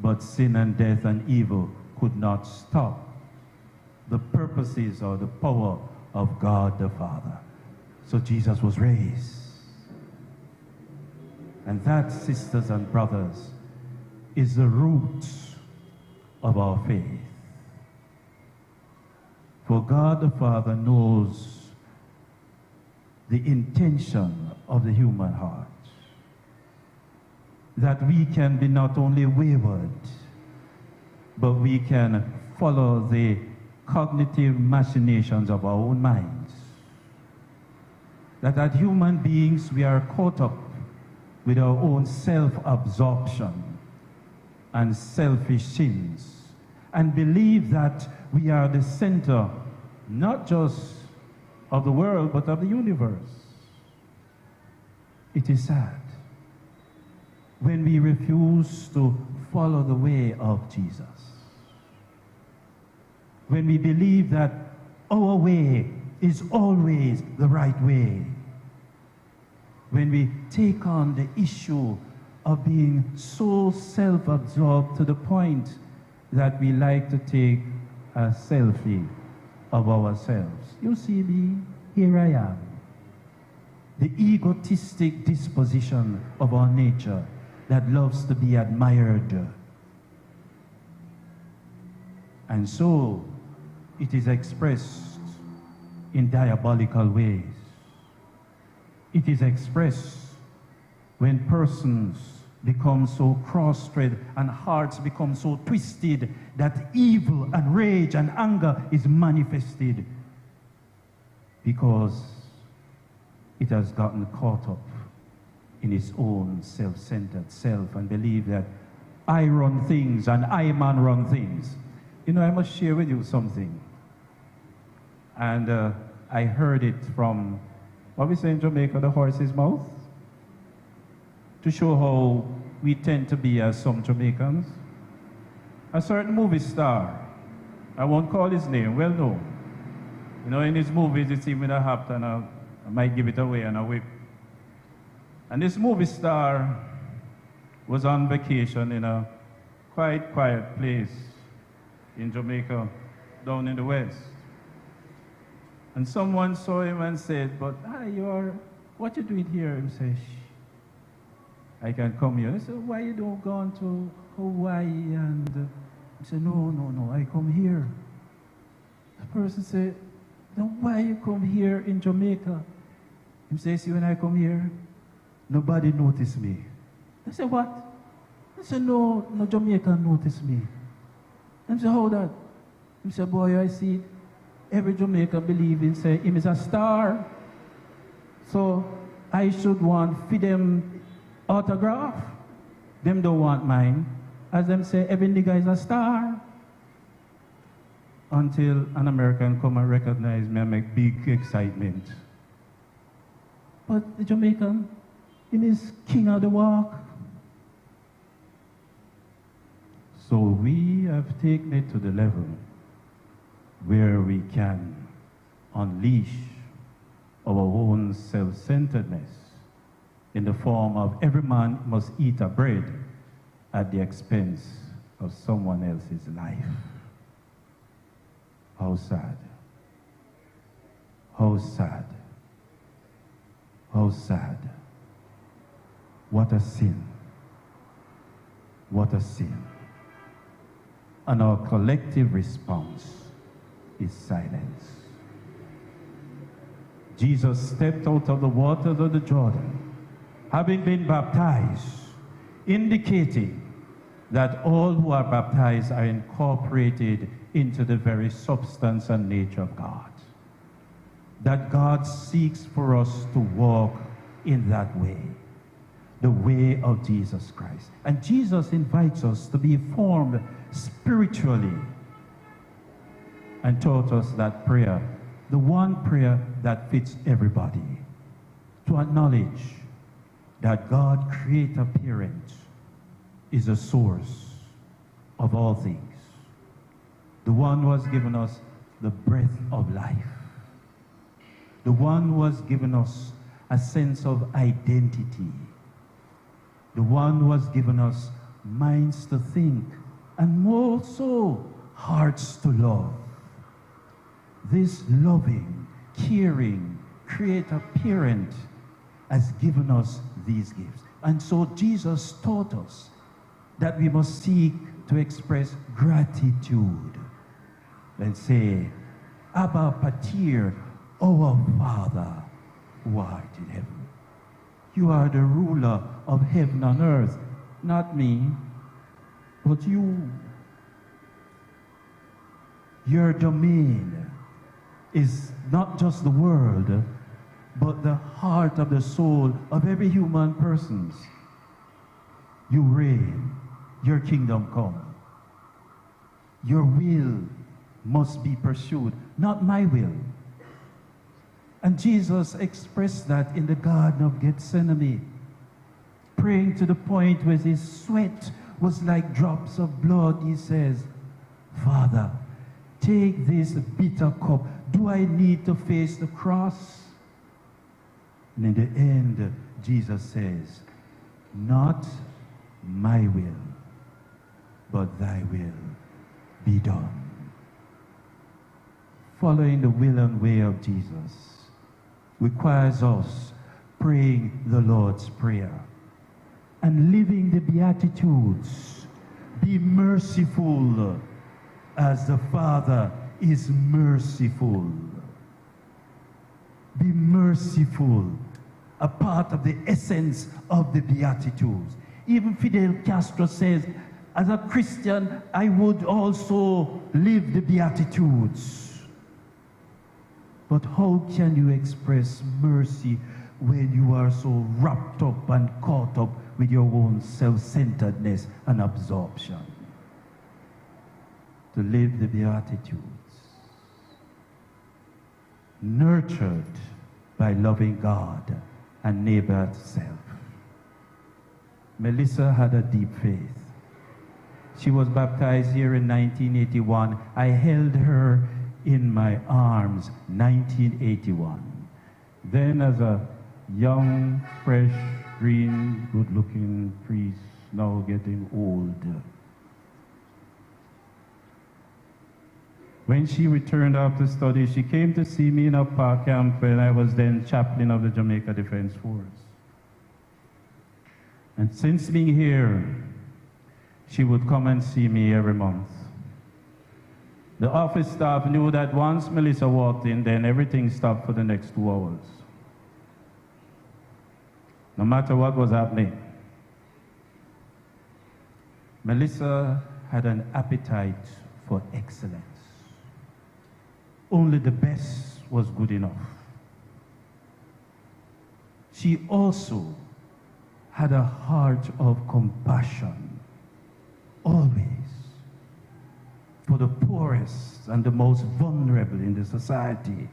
But sin and death and evil could not stop the purposes or the power of God the Father. So Jesus was raised. And that, sisters and brothers, is the root of our faith. For God the Father knows the intention of the human heart, that we can be not only wayward, but we can follow the cognitive machinations of our own minds. That as human beings, we are caught up with our own self-absorption and selfish sins, and believe that we are the center, not just of the world, but of the universe. It is sad when we refuse to follow the way of Jesus. When we believe that our way is always the right way. When we take on the issue of being so self-absorbed to the point that we like to take a selfie of ourselves. You see me, here I am. The egotistic disposition of our nature that loves to be admired. And so it is expressed in diabolical ways. It is expressed when persons become so cross-thread and hearts become so twisted that evil and rage and anger is manifested because it has gotten caught up in its own self-centered self and believe that I run things and I man run things. You know, I must share with you something. And I heard it from, what we say in Jamaica, the horse's mouth, to show how we tend to be as some Jamaicans. A certain movie star, I won't call his name, well known. You know, in his movies, it's even a haft and I might give it away and a whip. And this movie star was on vacation in a quite quiet place in Jamaica, down in the west. And someone saw him and said, "But hi, what you doing here?" He said, "Shh, I can come here." He said, "Why you don't go on to Hawaii?" And he said, no, I come here. The person said, "Then why you come here in Jamaica?" He says, see, when I come here, nobody notice me. I said, what? I said, no Jamaican notice me. And I said, how that? He said, boy, I see every Jamaican believe in say him is a star. So I should want for them autograph. Them don't want mine. As them say, every nigga is a star. Until an American come and recognize me and make big excitement. But the Jamaican, he is king of the walk. So we have taken it to the level where we can unleash our own self-centeredness in the form of every man must eat a bread at the expense of someone else's life. How sad. How sad. How sad. What a sin. What a sin. And our collective response is silence. Jesus stepped out of the waters of the Jordan, having been baptized, indicating that all who are baptized are incorporated into the very substance and nature of God. That God seeks for us to walk in that way, the way of Jesus Christ. And Jesus invites us to be formed spiritually and taught us that prayer, the one prayer that fits everybody, to acknowledge that God, creator parent, is the source of all things. The one who has given us the breath of life. The one who has given us a sense of identity. The one who has given us minds to think and more so hearts to love. This loving, caring, creator parent has given us these gifts. And so Jesus taught us that we must seek to express gratitude and say, Abba Pater, our Father, who art in heaven. You are the ruler of heaven and earth, not me, but you. Your domain is not just the world, but the heart of the soul of every human person. You reign, your kingdom come. Your will must be pursued, not my will. And Jesus expressed that in the Garden of Gethsemane, praying to the point where his sweat was like drops of blood. He says, Father, take this bitter cup. Do I need to face the cross? And in the end, Jesus says, not my will, but thy will be done. Following the will and way of Jesus requires us praying the Lord's Prayer and living the Beatitudes. Be merciful as the Father is merciful. Be merciful, a part of the essence of the Beatitudes. Even Fidel Castro says, as a Christian, I would also live the Beatitudes. But how can you express mercy when you are so wrapped up and caught up with your own self-centeredness and absorption? To live the Beatitudes, nurtured by loving God and neighbor self. Melissa had a deep faith. She was baptized here in 1981. I held her in my arms, 1981. Then as a young, fresh, green, good-looking priest, now getting old. When she returned after study, she came to see me in a park camp when I was then chaplain of the Jamaica Defense Force. And since being here, she would come and see me every month. The office staff knew that once Melissa walked in, then everything stopped for the next 2 hours. no matter what was happening. Melissa had an appetite for excellence. Only the best was good enough. She also had a heart of compassion, always, for the poorest and the most vulnerable in the society,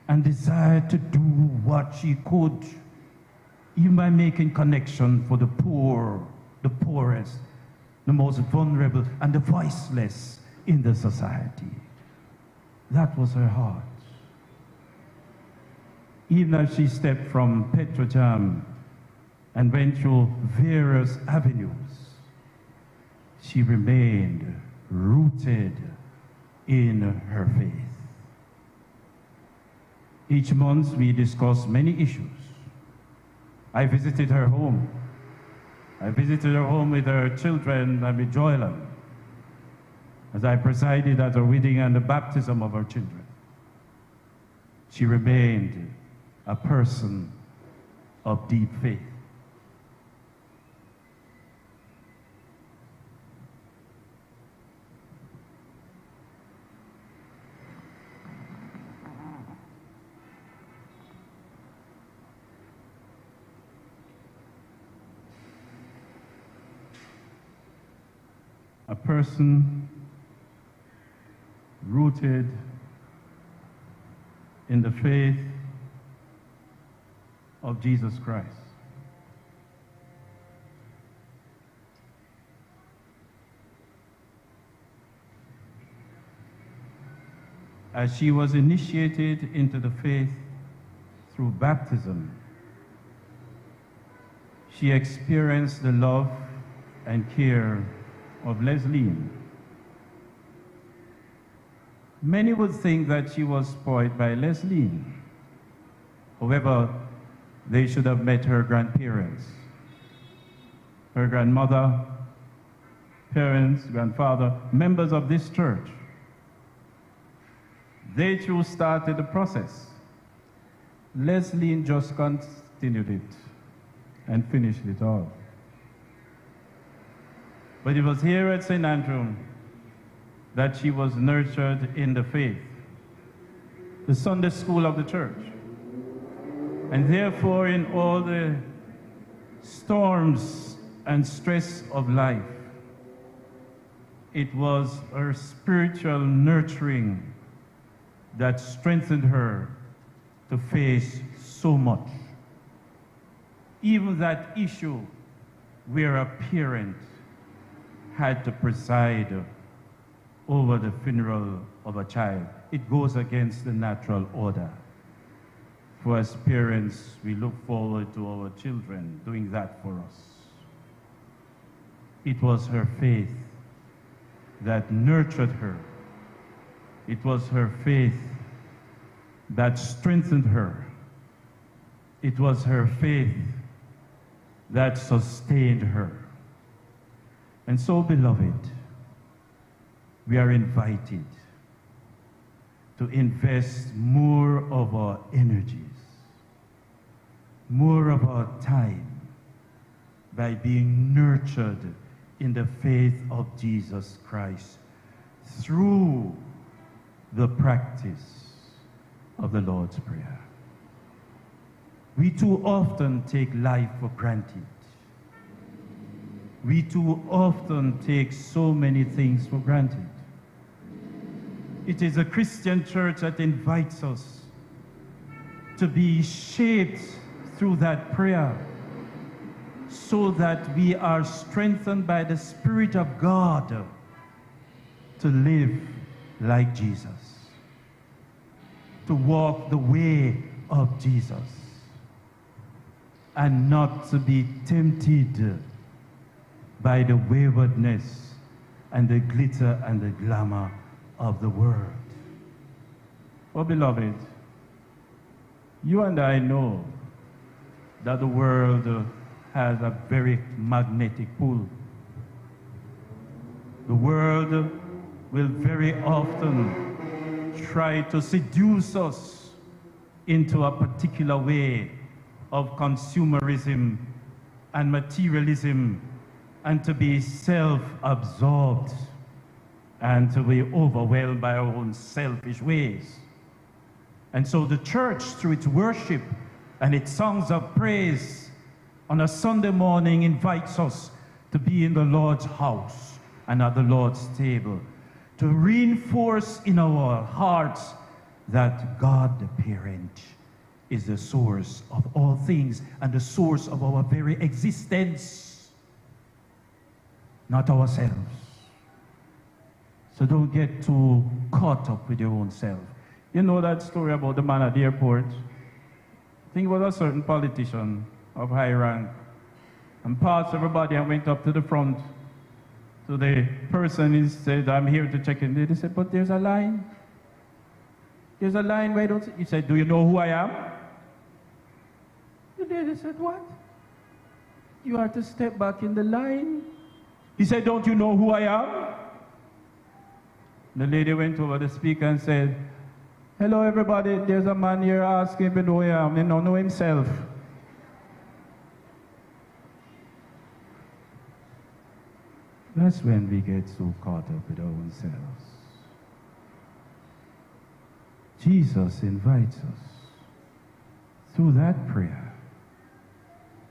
and desired to do what she could, even by making connection for the poor, the poorest, the most vulnerable, and the voiceless in the society. That was her heart. Even as she stepped from Petrojam and went through various avenues, she remained rooted in her faith. Each month we discussed many issues. I visited her home. I visited her home with her children and with Joylan, as I presided at her wedding and the baptism of her children. She remained a person of deep faith. A person rooted in the faith of Jesus Christ. As she was initiated into the faith through baptism, she experienced the love and care of Leslie. Many would think that she was spoiled by Leslie. However, they should have met her grandparents, her grandmother, parents, grandfather, members of this church. They too started the process. Leslie just continued it and finished it all. But it was here at St. Andrew that she was nurtured in the faith, the Sunday school of the church. And therefore, in all the storms and stress of life, it was her spiritual nurturing that strengthened her to face so much. Even that issue where a parent had to preside over the funeral of a child. It goes against the natural order. For as parents, we look forward to our children doing that for us. It was her faith that nurtured her. It was her faith that strengthened her. It was her faith that sustained her. And so, beloved, we are invited to invest more of our energies, more of our time, by being nurtured in the faith of Jesus Christ through the practice of the Lord's Prayer. We too often take life for granted. We too often take so many things for granted. It is a Christian church that invites us to be shaped through that prayer so that we are strengthened by the Spirit of God to live like Jesus, to walk the way of Jesus, and not to be tempted by the waywardness and the glitter and the glamour of the world. Oh, beloved, you and I know that the world has a very magnetic pull. The world will very often try to seduce us into a particular way of consumerism and materialism, and to be self-absorbed and to be overwhelmed by our own selfish ways. And so the church, through its worship and its songs of praise on a Sunday morning, invites us to be in the Lord's house and at the Lord's table, to reinforce in our hearts that God the parent is the source of all things and the source of our very existence, not ourselves. So don't get too caught up with your own self. You know that story about the man at the airport? I think it was a certain politician of high rank, and passed everybody and went up to the front to the person. He said, I'm here to check in. They said, but there's a line. There's a line, why don't you? He said, do you know who I am? The lady said, what? You are to step back in the line. He said, don't you know who I am? The lady went over to the speaker and said, hello everybody, there's a man here asking if you know who I am. He don't know himself. That's when we get so caught up with our own selves. Jesus invites us through that prayer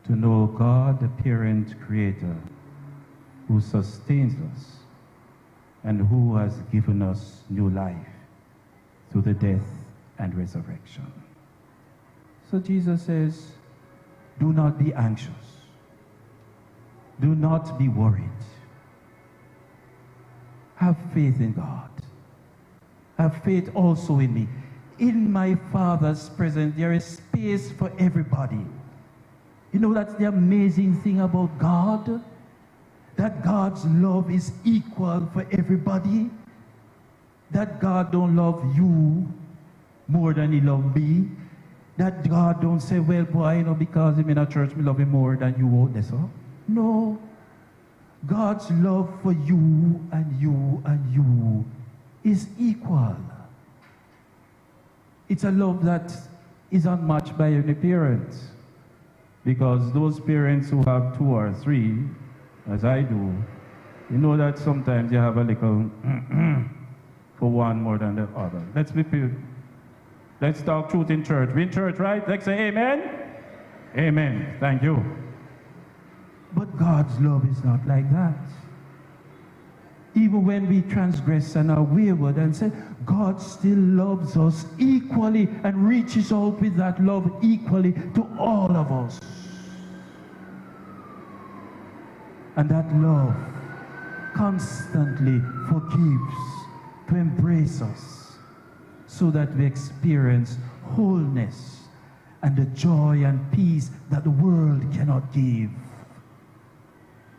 to know God, the parent creator, who sustains us and who has given us new life through the death and resurrection. So Jesus says, do not be anxious. Do not be worried. Have faith in God. Have faith also in me. In my Father's presence, there is space for everybody. You know, that's the amazing thing about God, that God's love is equal for everybody, that God don't love you more than he loved me, that God don't say, well, boy, you know, because I'm in a church, me love him more than you won't. That's all. No. God's love for you and you and you is equal. It's a love that is unmatched by any parent. Because those parents who have 2 or 3, as I do, you know that sometimes you have a little for one more than the other. Let's talk truth in church. We in church, right? Let's say amen. Amen. Thank you. But God's love is not like that. Even when we transgress and are wayward and say, God still loves us equally and reaches out with that love equally to all of us. And that love constantly forgives to embrace us so that we experience wholeness and the joy and peace that the world cannot give.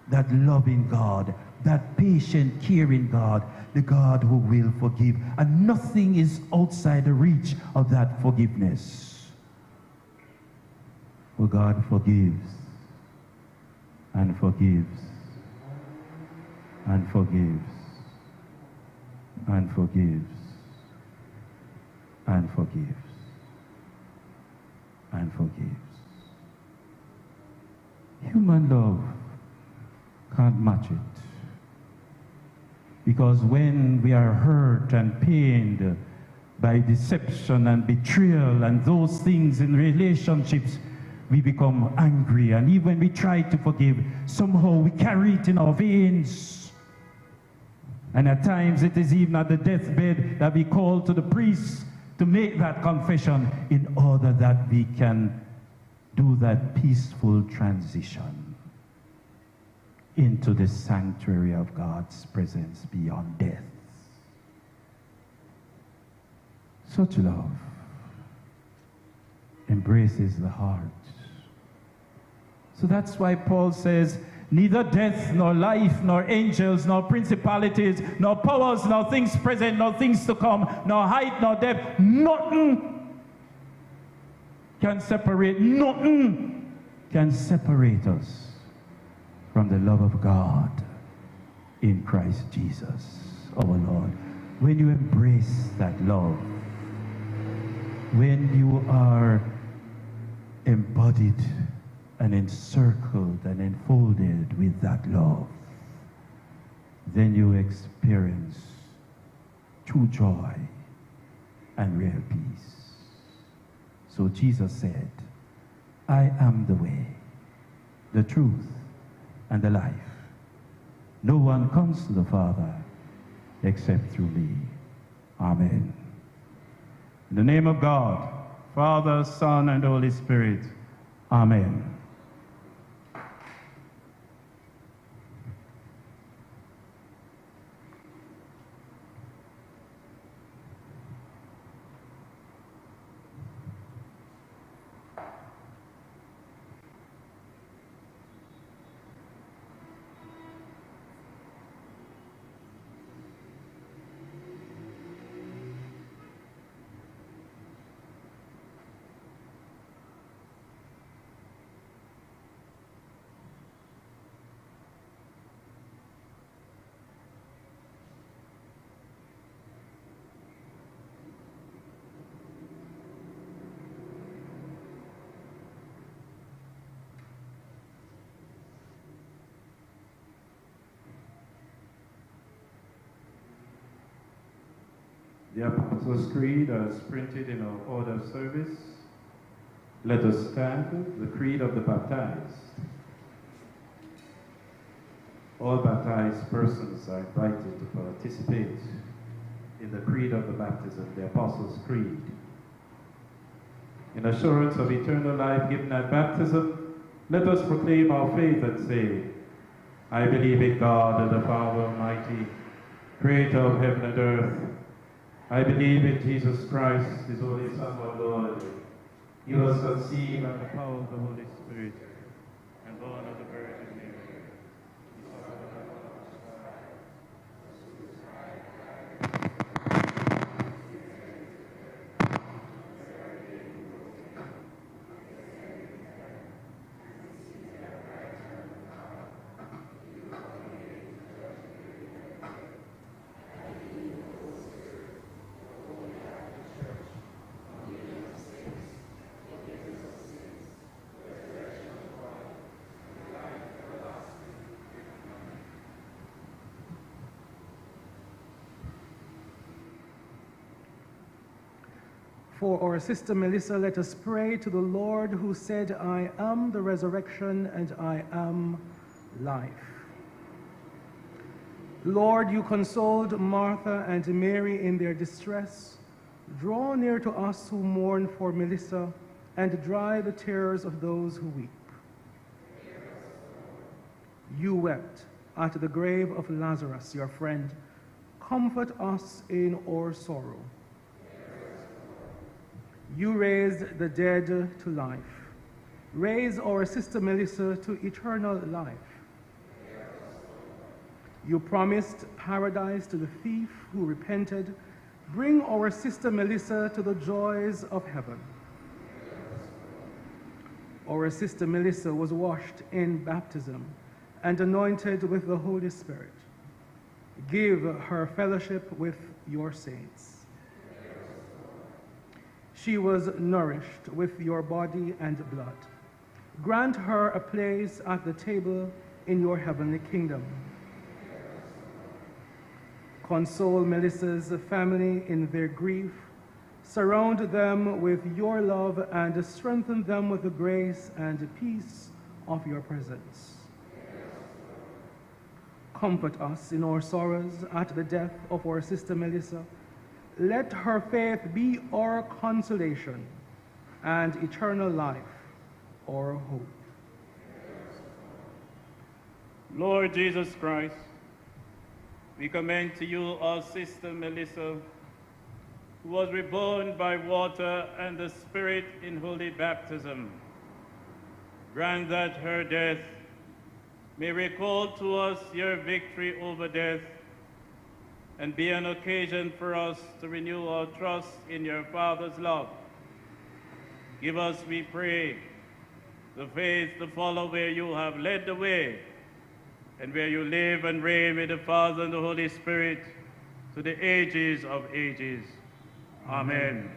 That loving God, that patient, caring God, the God who will forgive. And nothing is outside the reach of that forgiveness. For God forgives and forgives and forgives and forgives and forgives and forgives. Human love can't match it. Because when we are hurt and pained by deception and betrayal and those things in relationships, we become angry. And even when we try to forgive, somehow we carry it in our veins. And at times it is even at the deathbed that we call to the priest to make that confession in order that we can do that peaceful transition into the sanctuary of God's presence beyond death. Such love embraces the heart. So that's why Paul says, neither death, nor life, nor angels, nor principalities, nor powers, nor things present, nor things to come, nor height, nor depth, nothing can separate, nothing can separate us from the love of God in Christ Jesus, our Lord. When you embrace that love, when you are embodied and encircled and enfolded with that love, then you experience true joy and real peace. So Jesus said, I am the way, the truth, and the life. No one comes to the Father except through me. Amen. In the name of God, Father, Son, and Holy Spirit. Amen. The Apostles' Creed as printed in our order of service. Let us stand, the Creed of the Baptized. All baptized persons are invited to participate in the Creed of the Baptism, the Apostles' Creed. In assurance of eternal life given at baptism, let us proclaim our faith and say, I believe in God, the Father Almighty, creator of heaven and earth. I believe in Jesus Christ, his only Son, our Lord. He was conceived by the power of the Holy Spirit and born of the Virgin Mary. For our sister Melissa, let us pray to the Lord who said, I am the resurrection and I am life. Lord, you consoled Martha and Mary in their distress. Draw near to us who mourn for Melissa and dry the tears of those who weep. You wept at the grave of Lazarus, your friend. Comfort us in our sorrow. You raised the dead to life. Raise our sister Melissa to eternal life. You promised paradise to the thief who repented. Bring our sister Melissa to the joys of heaven. Our sister Melissa was washed in baptism and anointed with the Holy Spirit. Give her fellowship with your saints. She was nourished with your body and blood. Grant her a place at the table in your heavenly kingdom. Console Melissa's family in their grief. Surround them with your love and strengthen them with the grace and peace of your presence. Comfort us in our sorrows at the death of our sister Melissa. Let her faith be our consolation and eternal life our hope. Lord Jesus Christ, we commend to you our sister Melissa, who was reborn by water and the Spirit in holy baptism. Grant that her death may recall to us your victory over death and be an occasion for us to renew our trust in your Father's love. Give us, we pray, the faith to follow where you have led the way and where you live and reign with the Father and the Holy Spirit to the ages of ages. Amen.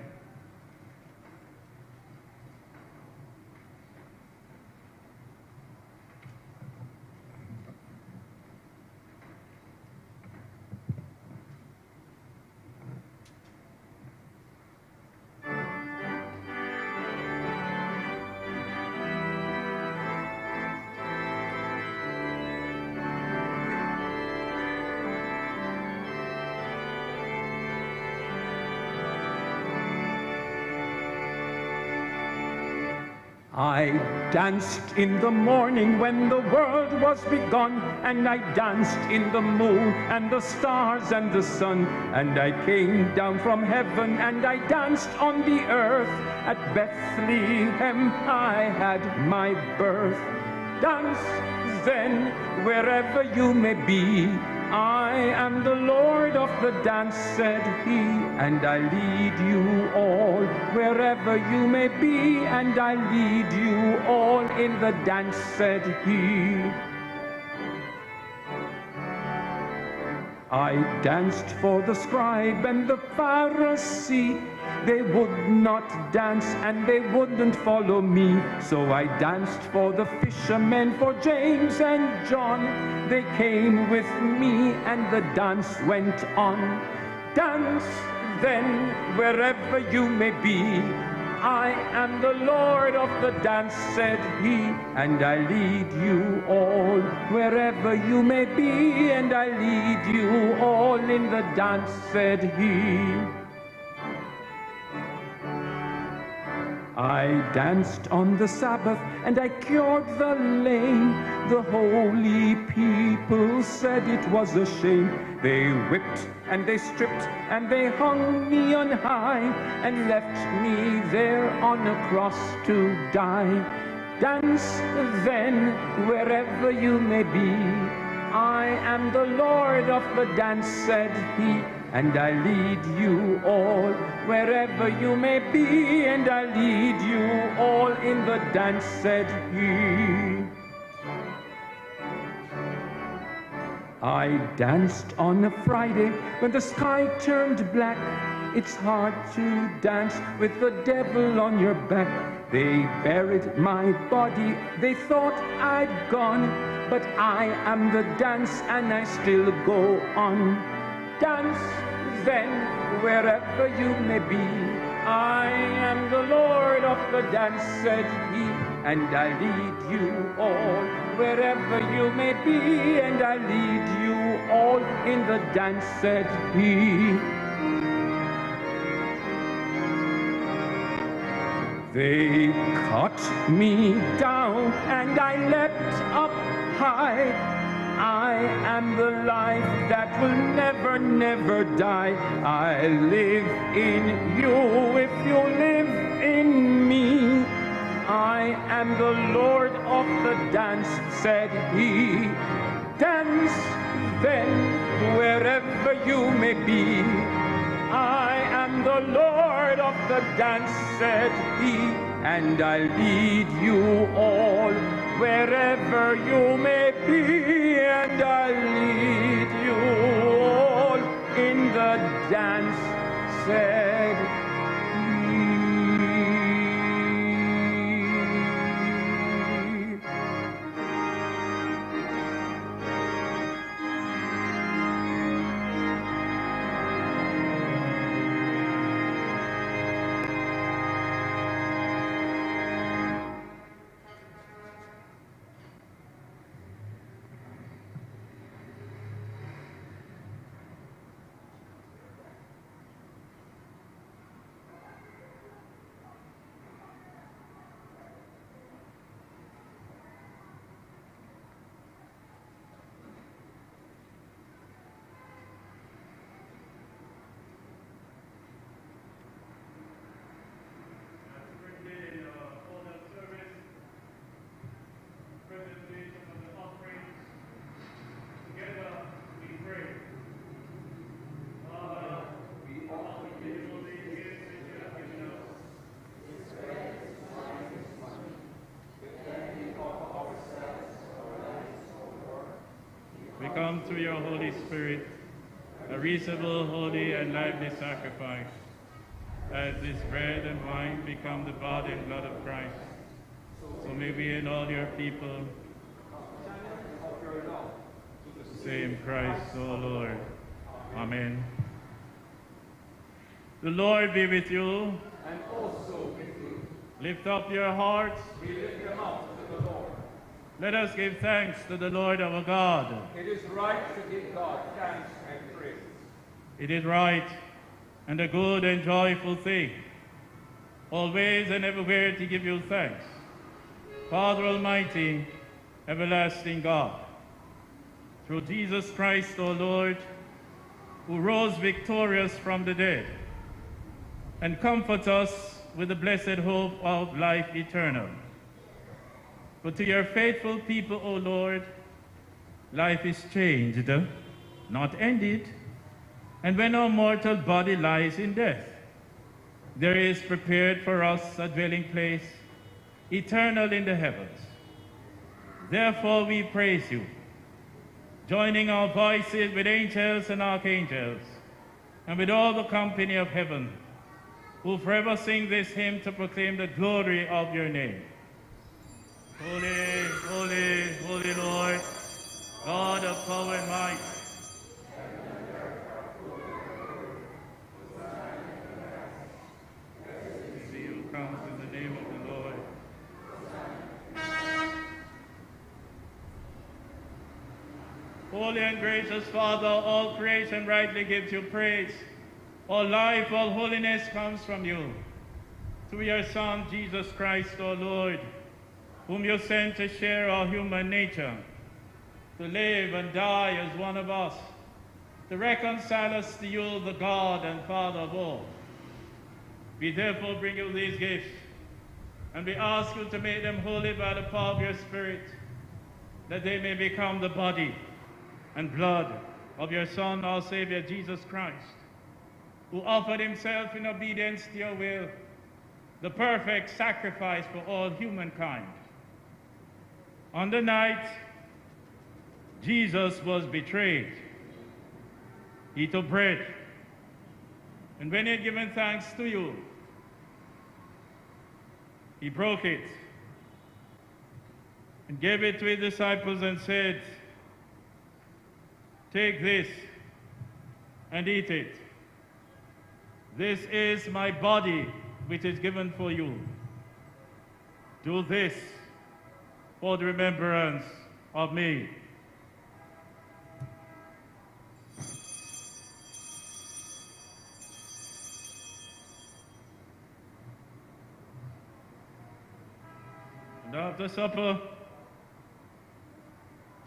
I danced in the morning when the world was begun, and I danced in the moon and the stars and the sun, and I came down from heaven and I danced on the earth. At Bethlehem I had my birth. Dance then wherever you may be. I am the Lord of the dance, said he, and I lead you all wherever you may be, and I lead you all in the dance, said he. I danced for the scribe and the Pharisee. They would not dance and they wouldn't follow me. So I danced for the fishermen, for James and John. They came with me and the dance went on. Dance then wherever you may be. I am the Lord of the dance, said he, and I lead you all wherever you may be, and I lead you all in the dance, said he. I danced on the Sabbath and I cured the lame. The holy people said it was a shame. They whipped and they stripped and they hung me on high and left me there on a cross to die. Dance then wherever you may be. I am the Lord of the dance, said he, and I lead you all wherever you may be, and I lead you all in the dance, said he. I danced on a Friday when the sky turned black. It's hard to dance with the devil on your back. They buried my body, they thought I'd gone, but I am the dance and I still go on. Dance then wherever you may be. I am the Lord of the dance, said he, and I lead you all wherever you may be, and I lead you all in the dance, said he. They cut me down and I leapt up high. I am the life that will never, never die. I live in you if you live in me. I am the Lord of the dance, said he. Dance then wherever you may be. I am the Lord of the dance, said he, and I lead you all wherever you may be, and I lead you all in the dance, said he. Come through your Holy Spirit, a reasonable, holy, and lively sacrifice, as this bread and wine become the body and blood of Christ. So may we and all your people same Christ, O Lord. Amen. The Lord be with you. And also with you. Lift up your hearts. We lift them up to the Lord. Let us give thanks to the Lord our God. It is right to give God thanks and praise. It is right and a good and joyful thing, always and everywhere to give you thanks, Father Almighty, everlasting God, through Jesus Christ, O Lord, who rose victorious from the dead, and comfort us with the blessed hope of life eternal. But to your faithful people, O Lord, life is changed, not ended, and when our mortal body lies in death, there is prepared for us a dwelling place, eternal in the heavens. Therefore we praise you, joining our voices with angels and archangels, and with all the company of heaven, who forever sing this hymn to proclaim the glory of your name. Holy, holy, holy Lord, God of power and might. He who comes in the name of the Lord. Holy and gracious Father, all creation rightly gives you praise. All life, all holiness comes from you. Through your Son, Jesus Christ, our Lord, whom you sent to share our human nature, to live and die as one of us, to reconcile us to you, the God and Father of all. We therefore bring you these gifts, and we ask you to make them holy by the power of your Spirit, that they may become the body and blood of your Son, our Savior, Jesus Christ, who offered himself in obedience to your will, the perfect sacrifice for all humankind. On the night Jesus was betrayed, he took bread, and when he had given thanks to you, he broke it and gave it to his disciples and said, "Take this and eat it. This is my body, which is given for you. Do this for the remembrance of me." And after supper,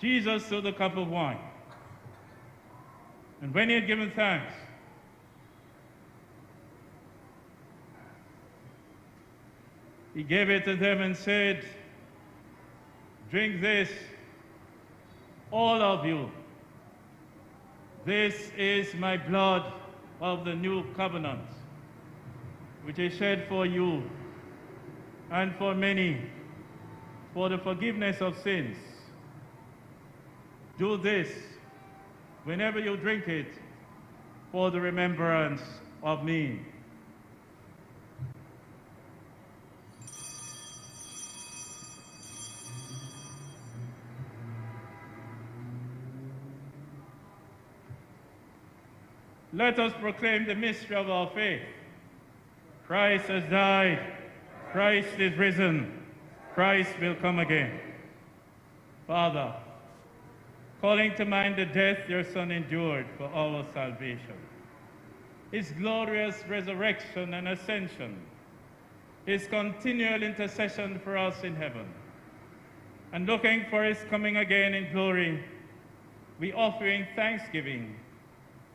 Jesus took the cup of wine, and when he had given thanks, he gave it to them and said, "Drink this, all of you. This is my blood of the new covenant, which is shed for you and for many for the forgiveness of sins. Do this whenever you drink it for the remembrance of me." Let us proclaim the mystery of our faith. Christ has died. Christ is risen. Christ will come again. Father, calling to mind the death your Son endured for our salvation, his glorious resurrection and ascension, his continual intercession for us in heaven, and looking for his coming again in glory, we offer in thanksgiving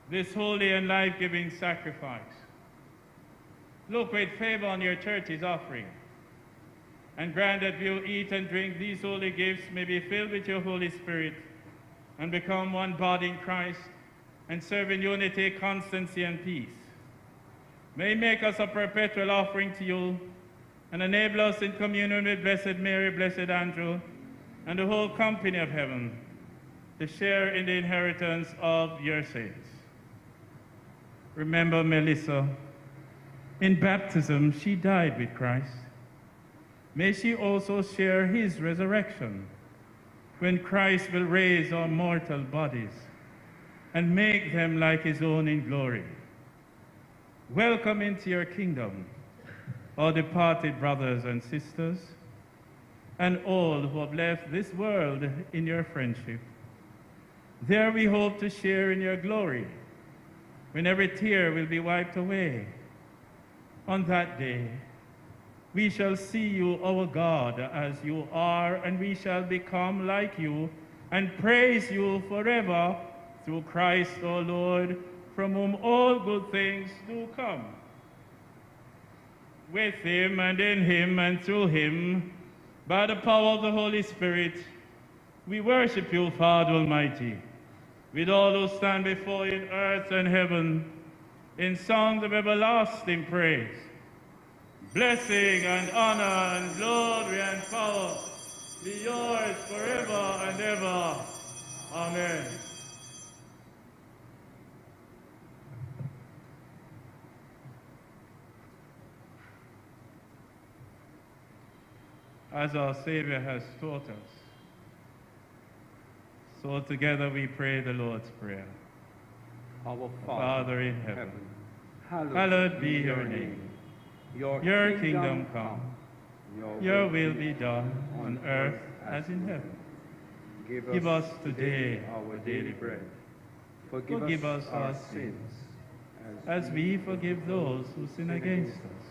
this holy and life-giving sacrifice. Look with favor on your church's offering, and grant that we who eat and drink these holy gifts may be filled with your Holy Spirit and become one body in Christ and serve in unity, constancy, and peace. May he make us a perpetual offering to you and enable us in communion with Blessed Mary, Blessed Andrew, and the whole company of heaven to share in the inheritance of your saints. Remember Melissa. In baptism, she died with Christ. May she also share his resurrection when Christ will raise our mortal bodies and make them like his own in glory. Welcome into your kingdom, our departed brothers and sisters, and all who have left this world in your friendship. There we hope to share in your glory, when every tear will be wiped away. On that day, We shall see you, our God, as you are, and we shall become like you and praise you forever through Christ our Lord, from whom all good things do come. With him and in him and through him, by the power of the Holy Spirit, we worship you, Father Almighty, with all who stand before you in earth and heaven, in songs of everlasting praise. Blessing and honor and glory and power be yours forever and ever. Amen. As our Savior has taught us, so together we pray the Lord's Prayer. Our Father in heaven, hallowed be your name. Your kingdom come. Your will be done on earth as in heaven. Give us today our daily bread. Forgive us our sins, as we forgive those who sin against us.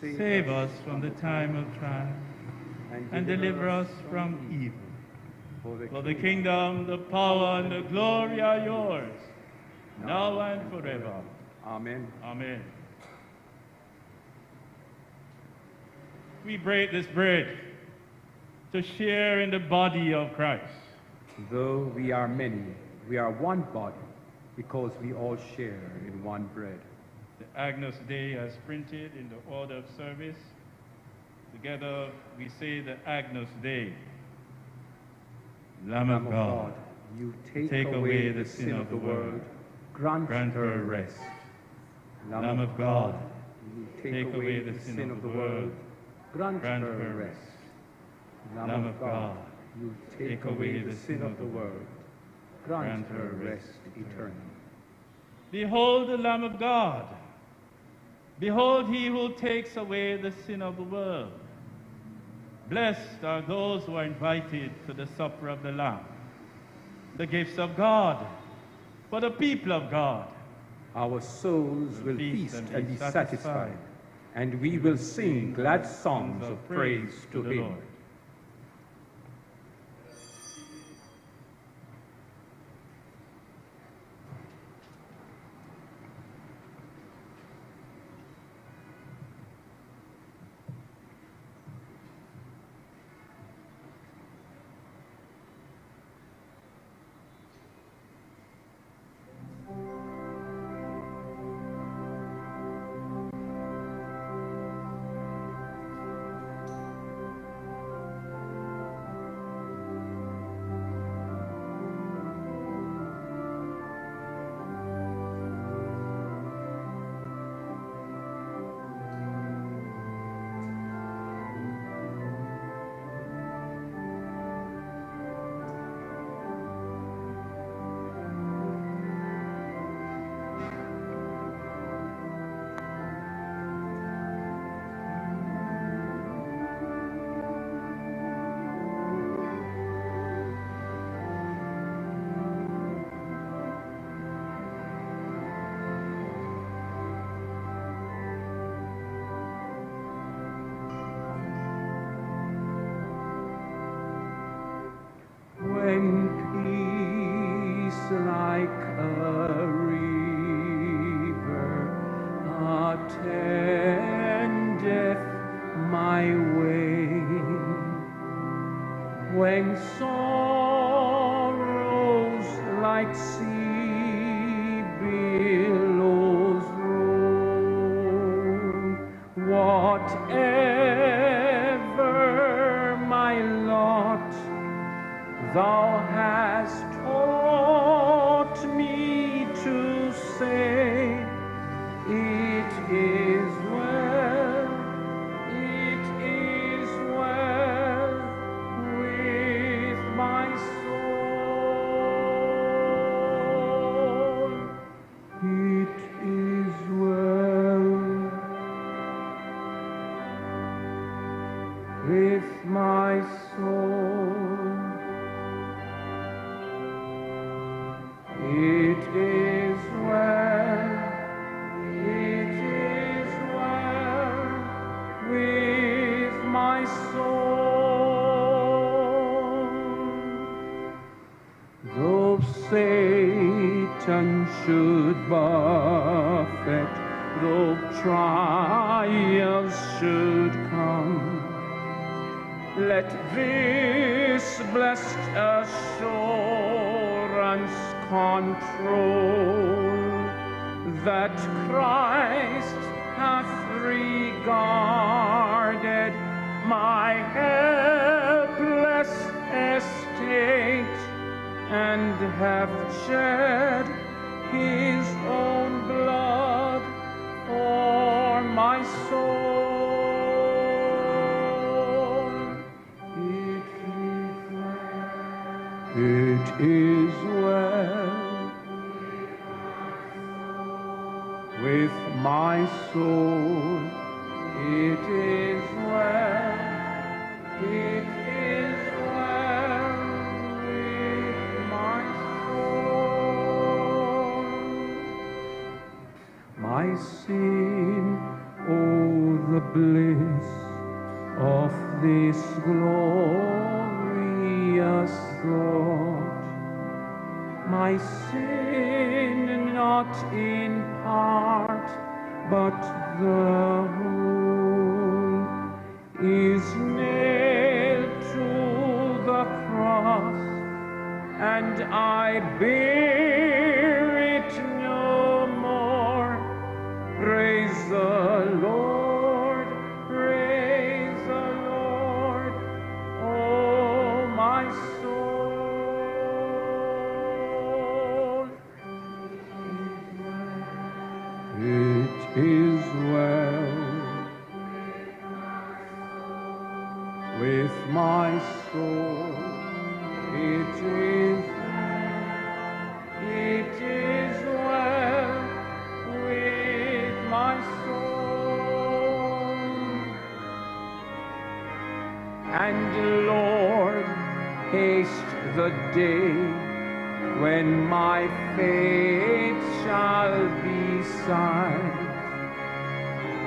Save us from the time of trial, and deliver us from evil. For the kingdom, the power, and the glory are yours, now and forever. Amen. Amen. We break this bread to share in the body of Christ. Though we are many, we are one body, because we all share in one bread. The Agnus Dei as printed in the order of service. Together we say the Agnus Dei. Lamb of God, you take away the sin of the world, grant her rest. Lamb of God, you take away the sin of the world, grant her rest. Lamb of God, you take away the sin of the world, grant her rest eternal. Behold the Lamb of God. Behold he who takes away the sin of the world. Blessed are those who are invited to the supper of the Lamb, the gifts of God for the people of God. Our souls will feast and be satisfied, and we will sing glad songs of praise to him. Lord. When peace like a river attendeth my way, when sorrows like sea billows roll, whatever my lot, Thou hast taught me to say, it is well with my soul. It is well with my soul. It is well Satan should buffet, though trials should come, let this blessed assurance control, that Christ hath regarded my helpless estate, and hath shed his own blood for my soul. It is well with my soul. It is well. It is well with my soul. My sin, oh, the bliss of this glorious thought. My sin, not in part, but the whole, is nailed to the cross, and I bear it no more. Praise the Lord, praise the Lord, oh my soul. It is well with my soul. It is well with my soul. And Lord, haste the day when my faith shall be sight,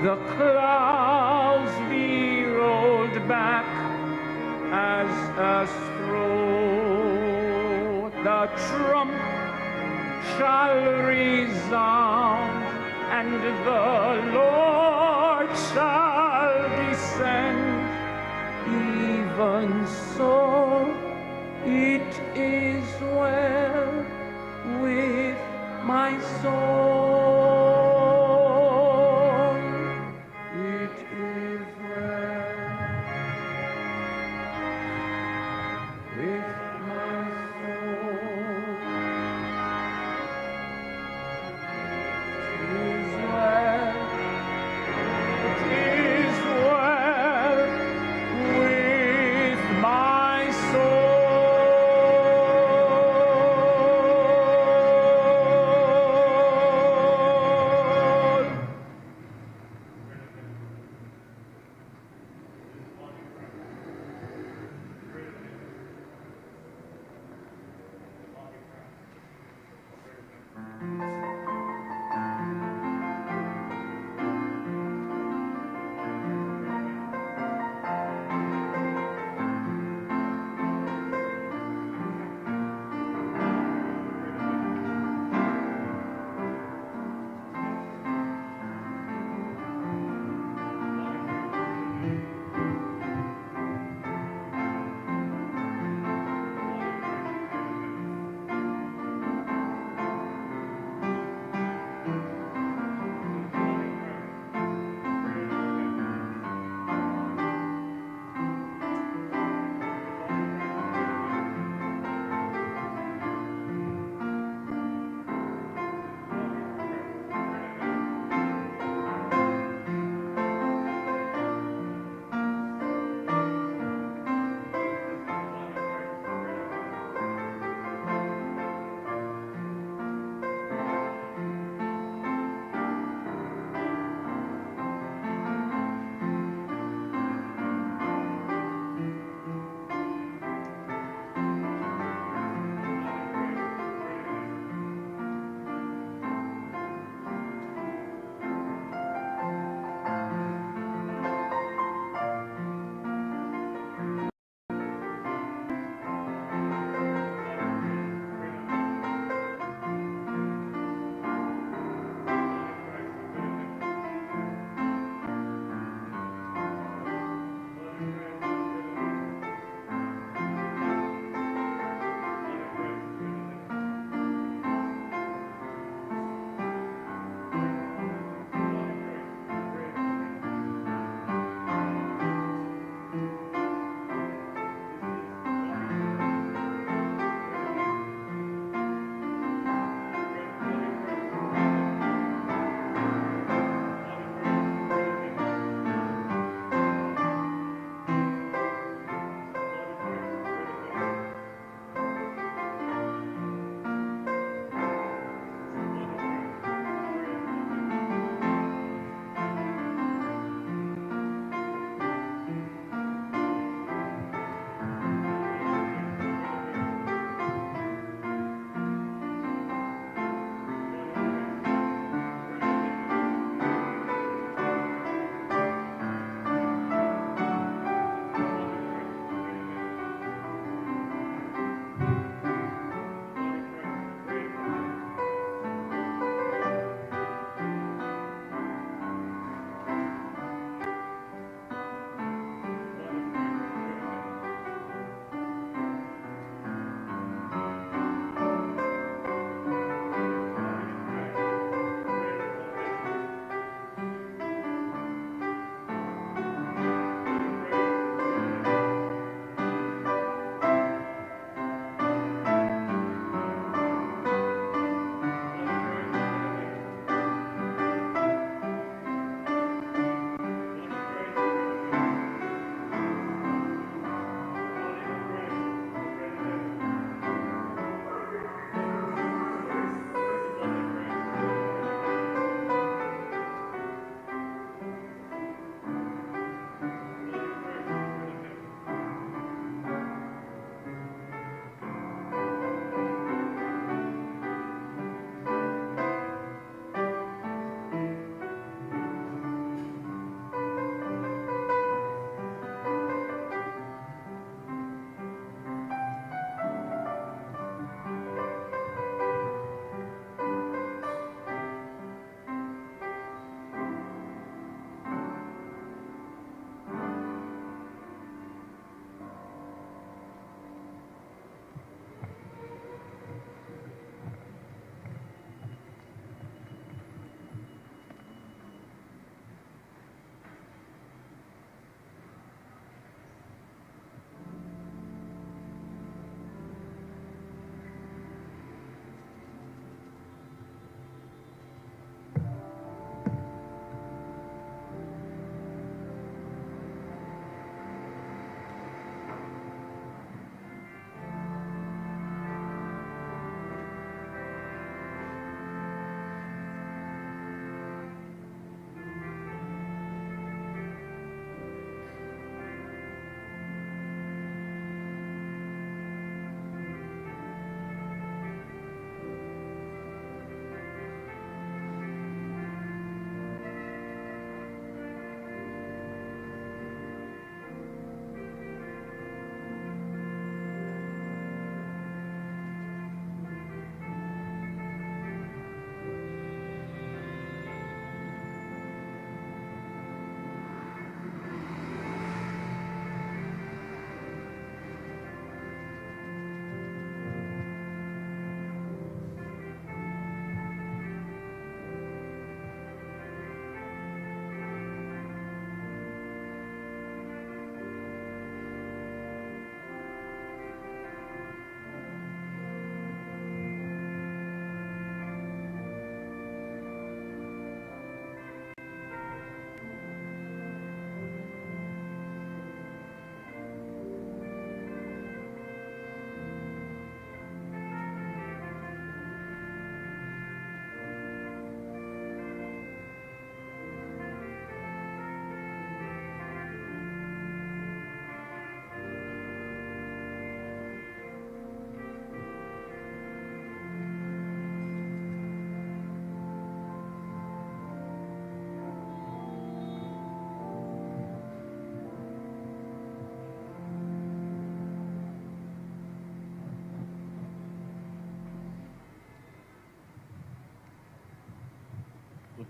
the clouds be rolled back as a scroll, the trump shall resound, and the Lord shall descend. Even so, it is well with my soul. It is well with my soul. It is well. It is well with my soul.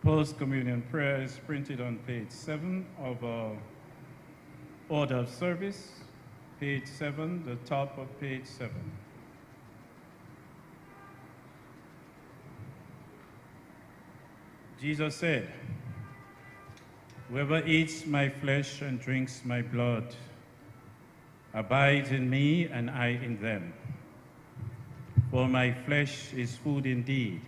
Post-communion prayer is printed on page 7 of our order of service, page 7, the top of page 7. Jesus said, "Whoever eats my flesh and drinks my blood abides in me and I in them. For my flesh is food indeed,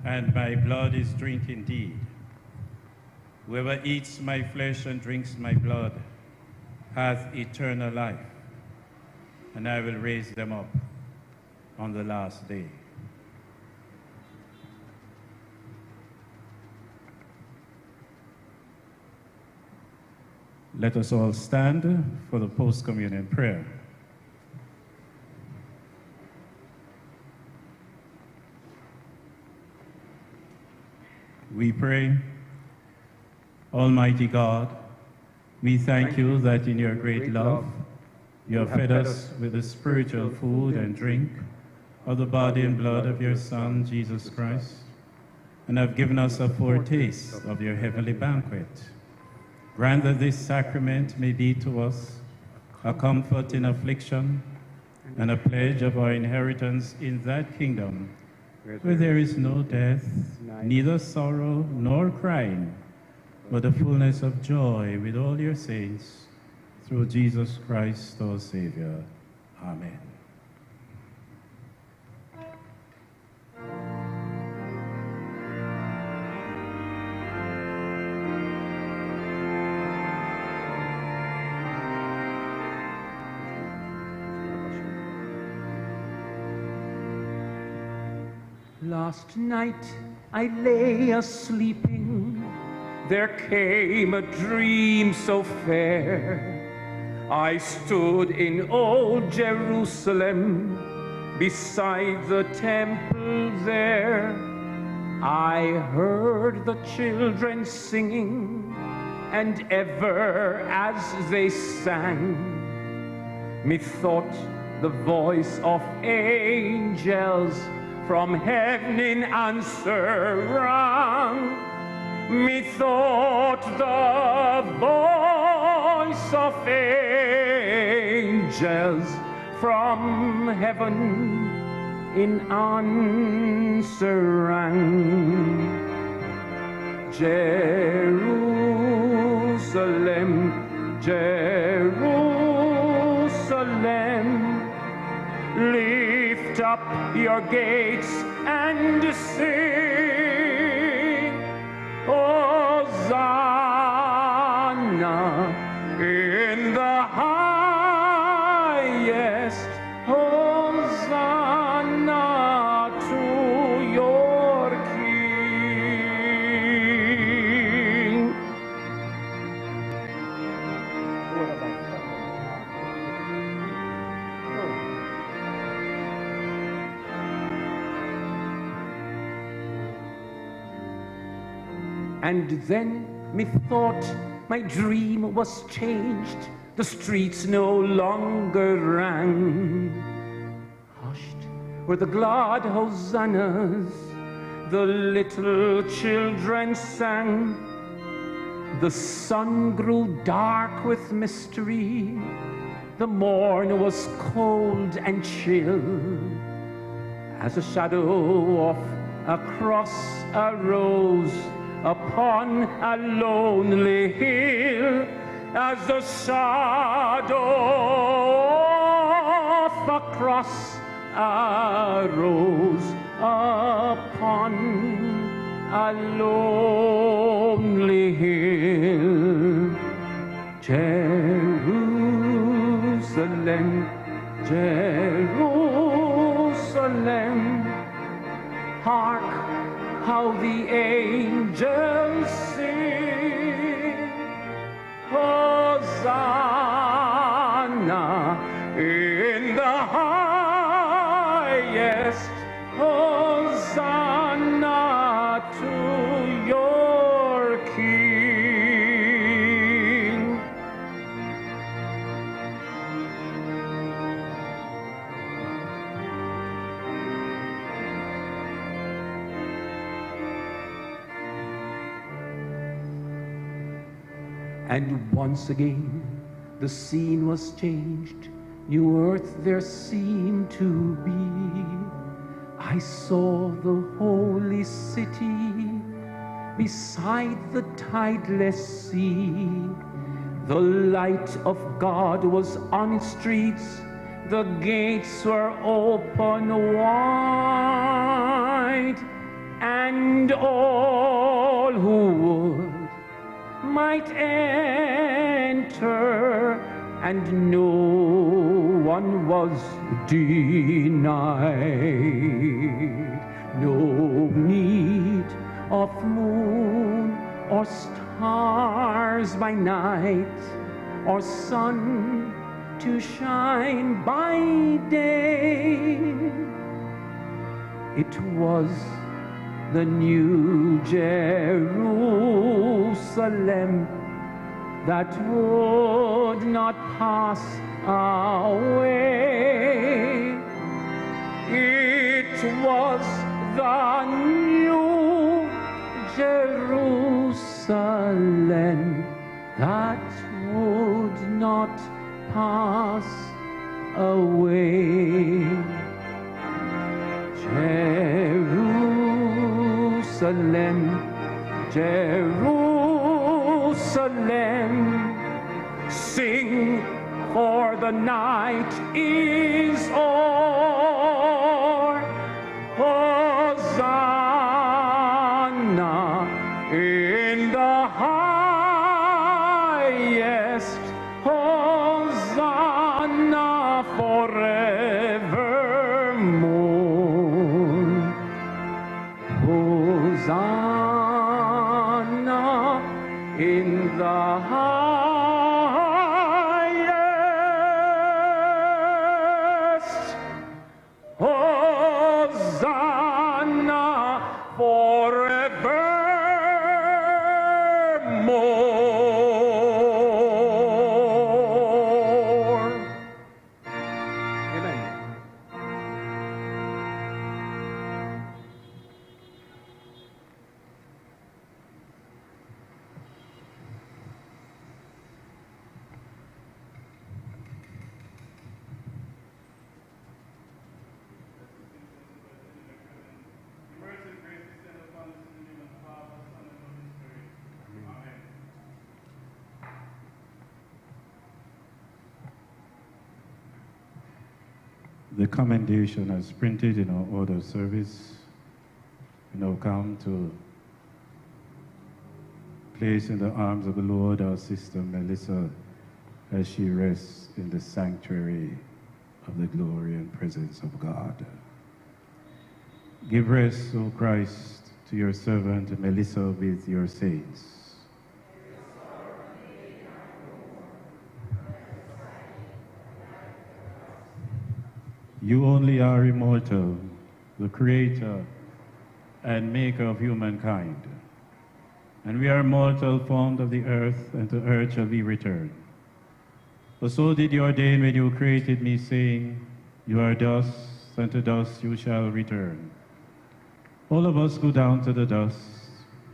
and my blood is drink indeed. Whoever eats my flesh and drinks my blood hath eternal life, and I will raise them up on the last day." Let us all stand for the post-communion prayer. We pray, Almighty God, we thank you that in your great love, you have fed us with the spiritual food and drink of the body and blood of your Son, Jesus Christ, and have given us a foretaste of your heavenly banquet. Grant that this sacrament may be to us a comfort in affliction and a pledge of our inheritance in that kingdom where there is no death, neither sorrow nor crying, but the fullness of joy with all your saints, through Jesus Christ our Savior. Amen. Last night I lay a-sleeping, there came a dream so fair. I stood in old Jerusalem, beside the temple there. I heard the children singing, and ever as they sang, methought the voice of angels from heaven in answer rang. Methought the voice of angels from heaven in answer rang. Jerusalem, Jerusalem, lift up your gates and sing, Hosanna in the highest, Hosanna to your King. And then methought my dream was changed. The streets no longer rang. Hushed were the glad hosannas, the little children sang. The sun grew dark with mystery, the morn was cold and chill. As a shadow of a cross arose upon a lonely hill, as the shadow of a cross arose upon a lonely hill. Jerusalem, Jerusalem, hark how the angels sing, Hosanna in the highest, Hosanna to your King. And once again, the scene was changed. New earth there seemed to be. I saw the holy city beside the tideless sea. The light of God was on its streets. The gates were open wide, and all who would might enter, and no one was denied. No need of moon or stars by night, or sun to shine by day. It was the new Jerusalem that would not pass away. It was the new Jerusalem that would not pass away. Jerusalem, Jerusalem, sing, for the night is o'er. Hosanna in the highest, Hosanna forevermore. Hosanna in the highest, Hosanna forevermore. Amen. Mercy and grace descend upon us in the name of the Father, Son, and Holy Spirit. Amen. The commendation as printed in our order of service, we now come to place in the arms of the Lord our sister Melissa as she rests in the sanctuary of the glory and presence of God. Give rest, O Christ, to your servant Melissa with your saints. You only are immortal, the creator and maker of humankind. And we are mortal, formed of the earth, and to earth shall we return. For so did you ordain when you created me, saying, you are dust, and to dust you shall return. All of us go down to the dust,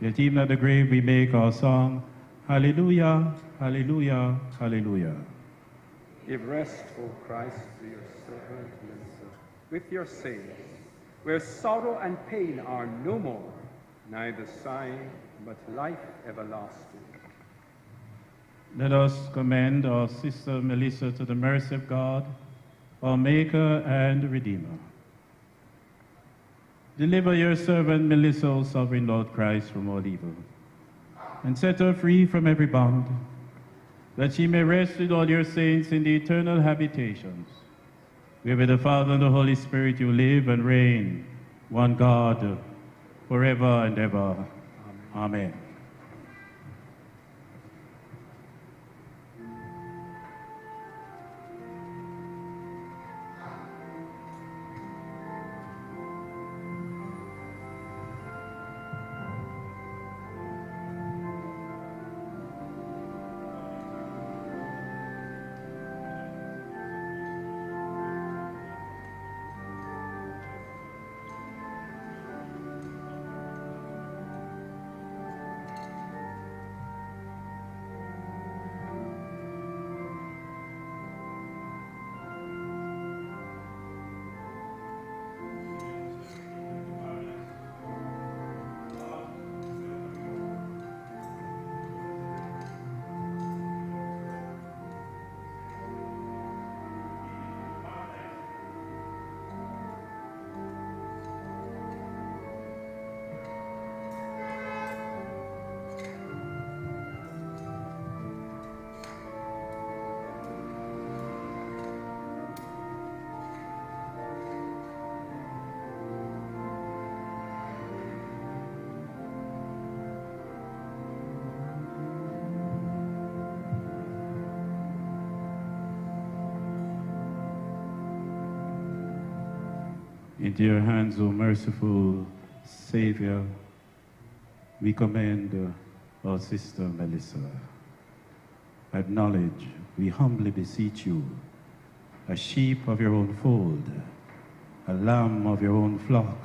yet even at the grave we make our song, Hallelujah, Hallelujah, Hallelujah. Give rest, O Christ, to your servant Melissa, with your saints, where sorrow and pain are no more, neither sighing, but life everlasting. Let us commend our sister Melissa to the mercy of God, our Maker and Redeemer. Deliver your servant Melissa, O sovereign Lord Christ, from all evil, and set her free from every bond, that she may rest with all your saints in the eternal habitations, where with the Father and the Holy Spirit you live and reign, one God, forever and ever. Amen. Into your hands, O merciful Savior, we commend our sister Melissa. Acknowledge, we humbly beseech you, a sheep of your own fold, a lamb of your own flock,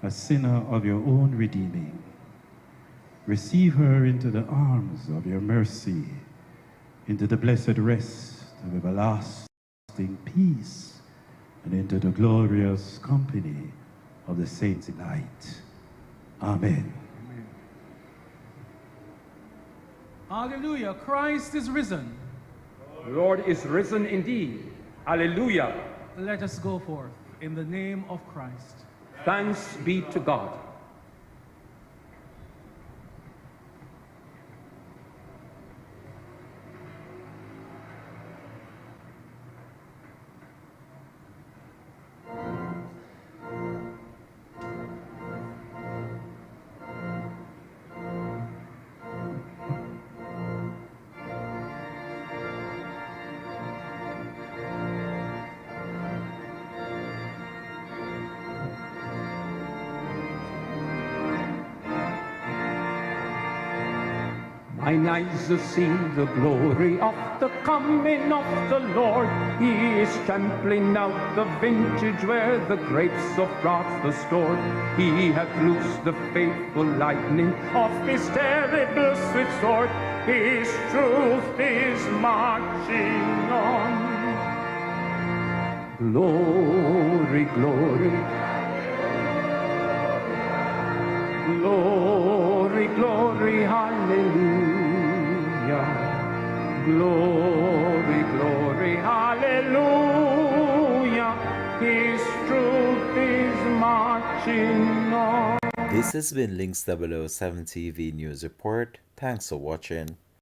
a sinner of your own redeeming. Receive her into the arms of your mercy, into the blessed rest of everlasting peace, and into the glorious company of the saints in light. Amen. Hallelujah. Christ is risen. The Lord is risen indeed. Hallelujah. Let us go forth in the name of Christ. Thanks be to God. Mine eyes have seen the glory of the coming of the Lord. He is trampling out the vintage where the grapes of wrath are stored. He hath loosed the faithful lightning of his terrible swift sword. His truth is marching on. Glory, glory. Glory, glory, hallelujah. Glory, glory, hallelujah. His truth is marching on. This has been Links 007 TV News Report. Thanks for watching.